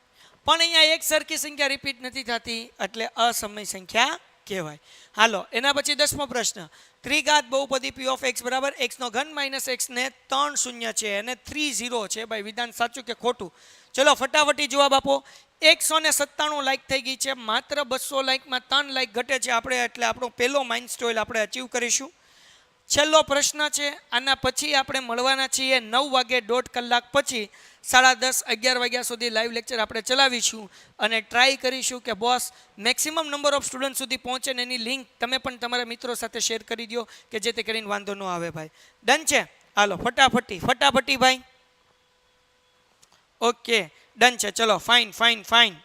પણ અહીંયા એક સરખી સંખ્યા રિપીટ નથી થતી એટલે અસમય સંખ્યા કહેવાય. હાલો એના પછી 10મો પ્રશ્ન. ત્રિઘાત બહુપદી p of x બરાબર x3 - x ને 3 શૂન્ય છે અને 3 0 છે. ભાઈ વિધાન સાચું કે ખોટું? ચલો ફટાફટી જવાબ આપો. 197 લાઈક થઈ ગઈ છે. માત્ર 200 લાઈકમાં 3 લાઈક ઘટે છે આપણે એટલે આપણો પહેલો માઇલસ્ટોન આપણે અચીવ કરીશું. છેલ્લો પ્રશ્ન છે. આના પછી આપણે મળવાના છીએ 9 વાગે 1.5 કલાક પછી 10:30 11 વાગ્યા સુધી લાઈવ લેક્ચર આપણે ચલાવીશું અને ટ્રાય કરીશું કે boss maximum number of student સુધી પહોંચે ને એની લિંક તમે પણ તમારા મિત્રો સાથે શેર કરી દો કે જેથી કરીને વાંધો ન આવે ભાઈ. ડન છે? હાલો ફટાફટી ફટાફટી ભાઈ. ઓકે ડન છે. ચલો fine fine fine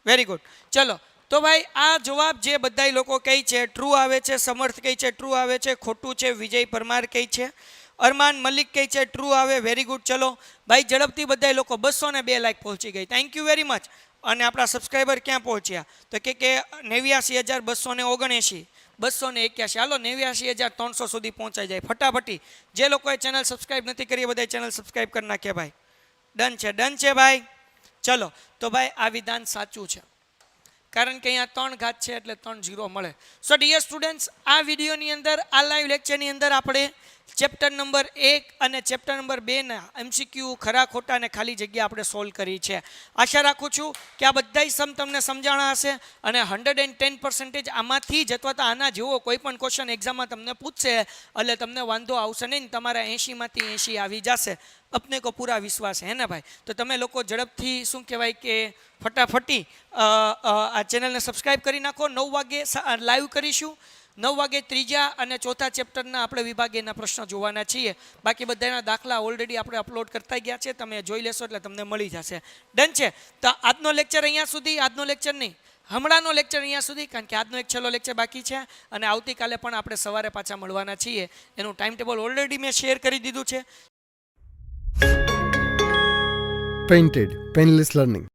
very good. ચલો તો ભાઈ આ જવાબ જે બધા લોકો કહે છે ટ્રુ આવે છે. સમર્થ કહે છે ટ્રુ આવે છે. ખોટું છે વિજય પરમાર કહે છે. અરમાન મલિક કહે છે ટ્રુ આવે. Very good. ચલો ભાઈ ઝડપથી બધા લોકો 202 લાઈક પહોંચી ગઈ. Thank you very much. અને આપણા સબસ્ક્રાઈબર ક્યાં પહોંચ્યા તો કે 89,279 281. હાલો 89,300 સુધી પહોંચાઈ જાય ફટાફટી. જે લોકોએ ચેનલ સબસ્ક્રાઈબ નથી કરી બધા ચેનલ સબસ્ક્રાઈબ કરી નાખે ભાઈ. ડન છે ભાઈ. ચલો તો ભાઈ આ વિધાન સાચું છે કારણ કે અહીંયા 3 ઘાત છે એટલે 3 0 મળે. સો ડિયર સ્ટુડન્ટ્સ આ વિડીયોની અંદર આ લાઈવ લેક્ચરની અંદર આપણે ચેપ્ટર નંબર 1 અને ચેપ્ટર નંબર 2 ના MCQ ખરા ખોટા અને ખાલી જગ્યા આપણે સોલ્વ કરી છે. આશા રાખું છું કે આ બધાય સમ તમને સમજાણા હશે અને 110% આમાંથી જ અથવા તો આના જેવો કોઈ પણ ક્વેશ્ચન એક્ઝામમાં તમને પૂછશે એટલે તમને વાંધો આવશે નહીં. તમારા 80માંથી 80 આવી જશે. अपने को पूरा विश्वास है ना भाई. तो તમે લોકો ઝડપથી શું કહેવાય કે ફટાફટી આ ચેનલને સબસ્ક્રાઈબ કરી નાખો. 9 વાગે લાઈવ કરીશું. 9 વાગે ત્રીજા અને ચોથા ચેપ્ટરના આપણે વિભાગીયના પ્રશ્નો જોવાના છીએ. બાકી બધાના દાખલા ઓલરેડી આપણે અપલોડ કરતા ગયા છે. તમે જોઈ લેશો એટલે તમને મળી જશે. ડન છે? તો આજનો લેક્ચર અહીંયા સુધી. આજનો લેક્ચર નહીં હમણાંનો લેક્ચર અહીંયા સુધી કારણ કે આજનો એક છેલ્લો લેક્ચર બાકી છે અને આવતીકાલે પણ આપણે સવારે પાછા મળવાના છીએ. એનું ટાઈમ ટેબલ ઓલરેડી મેં શેર કરી દીધું છે. Painted Painless Learning.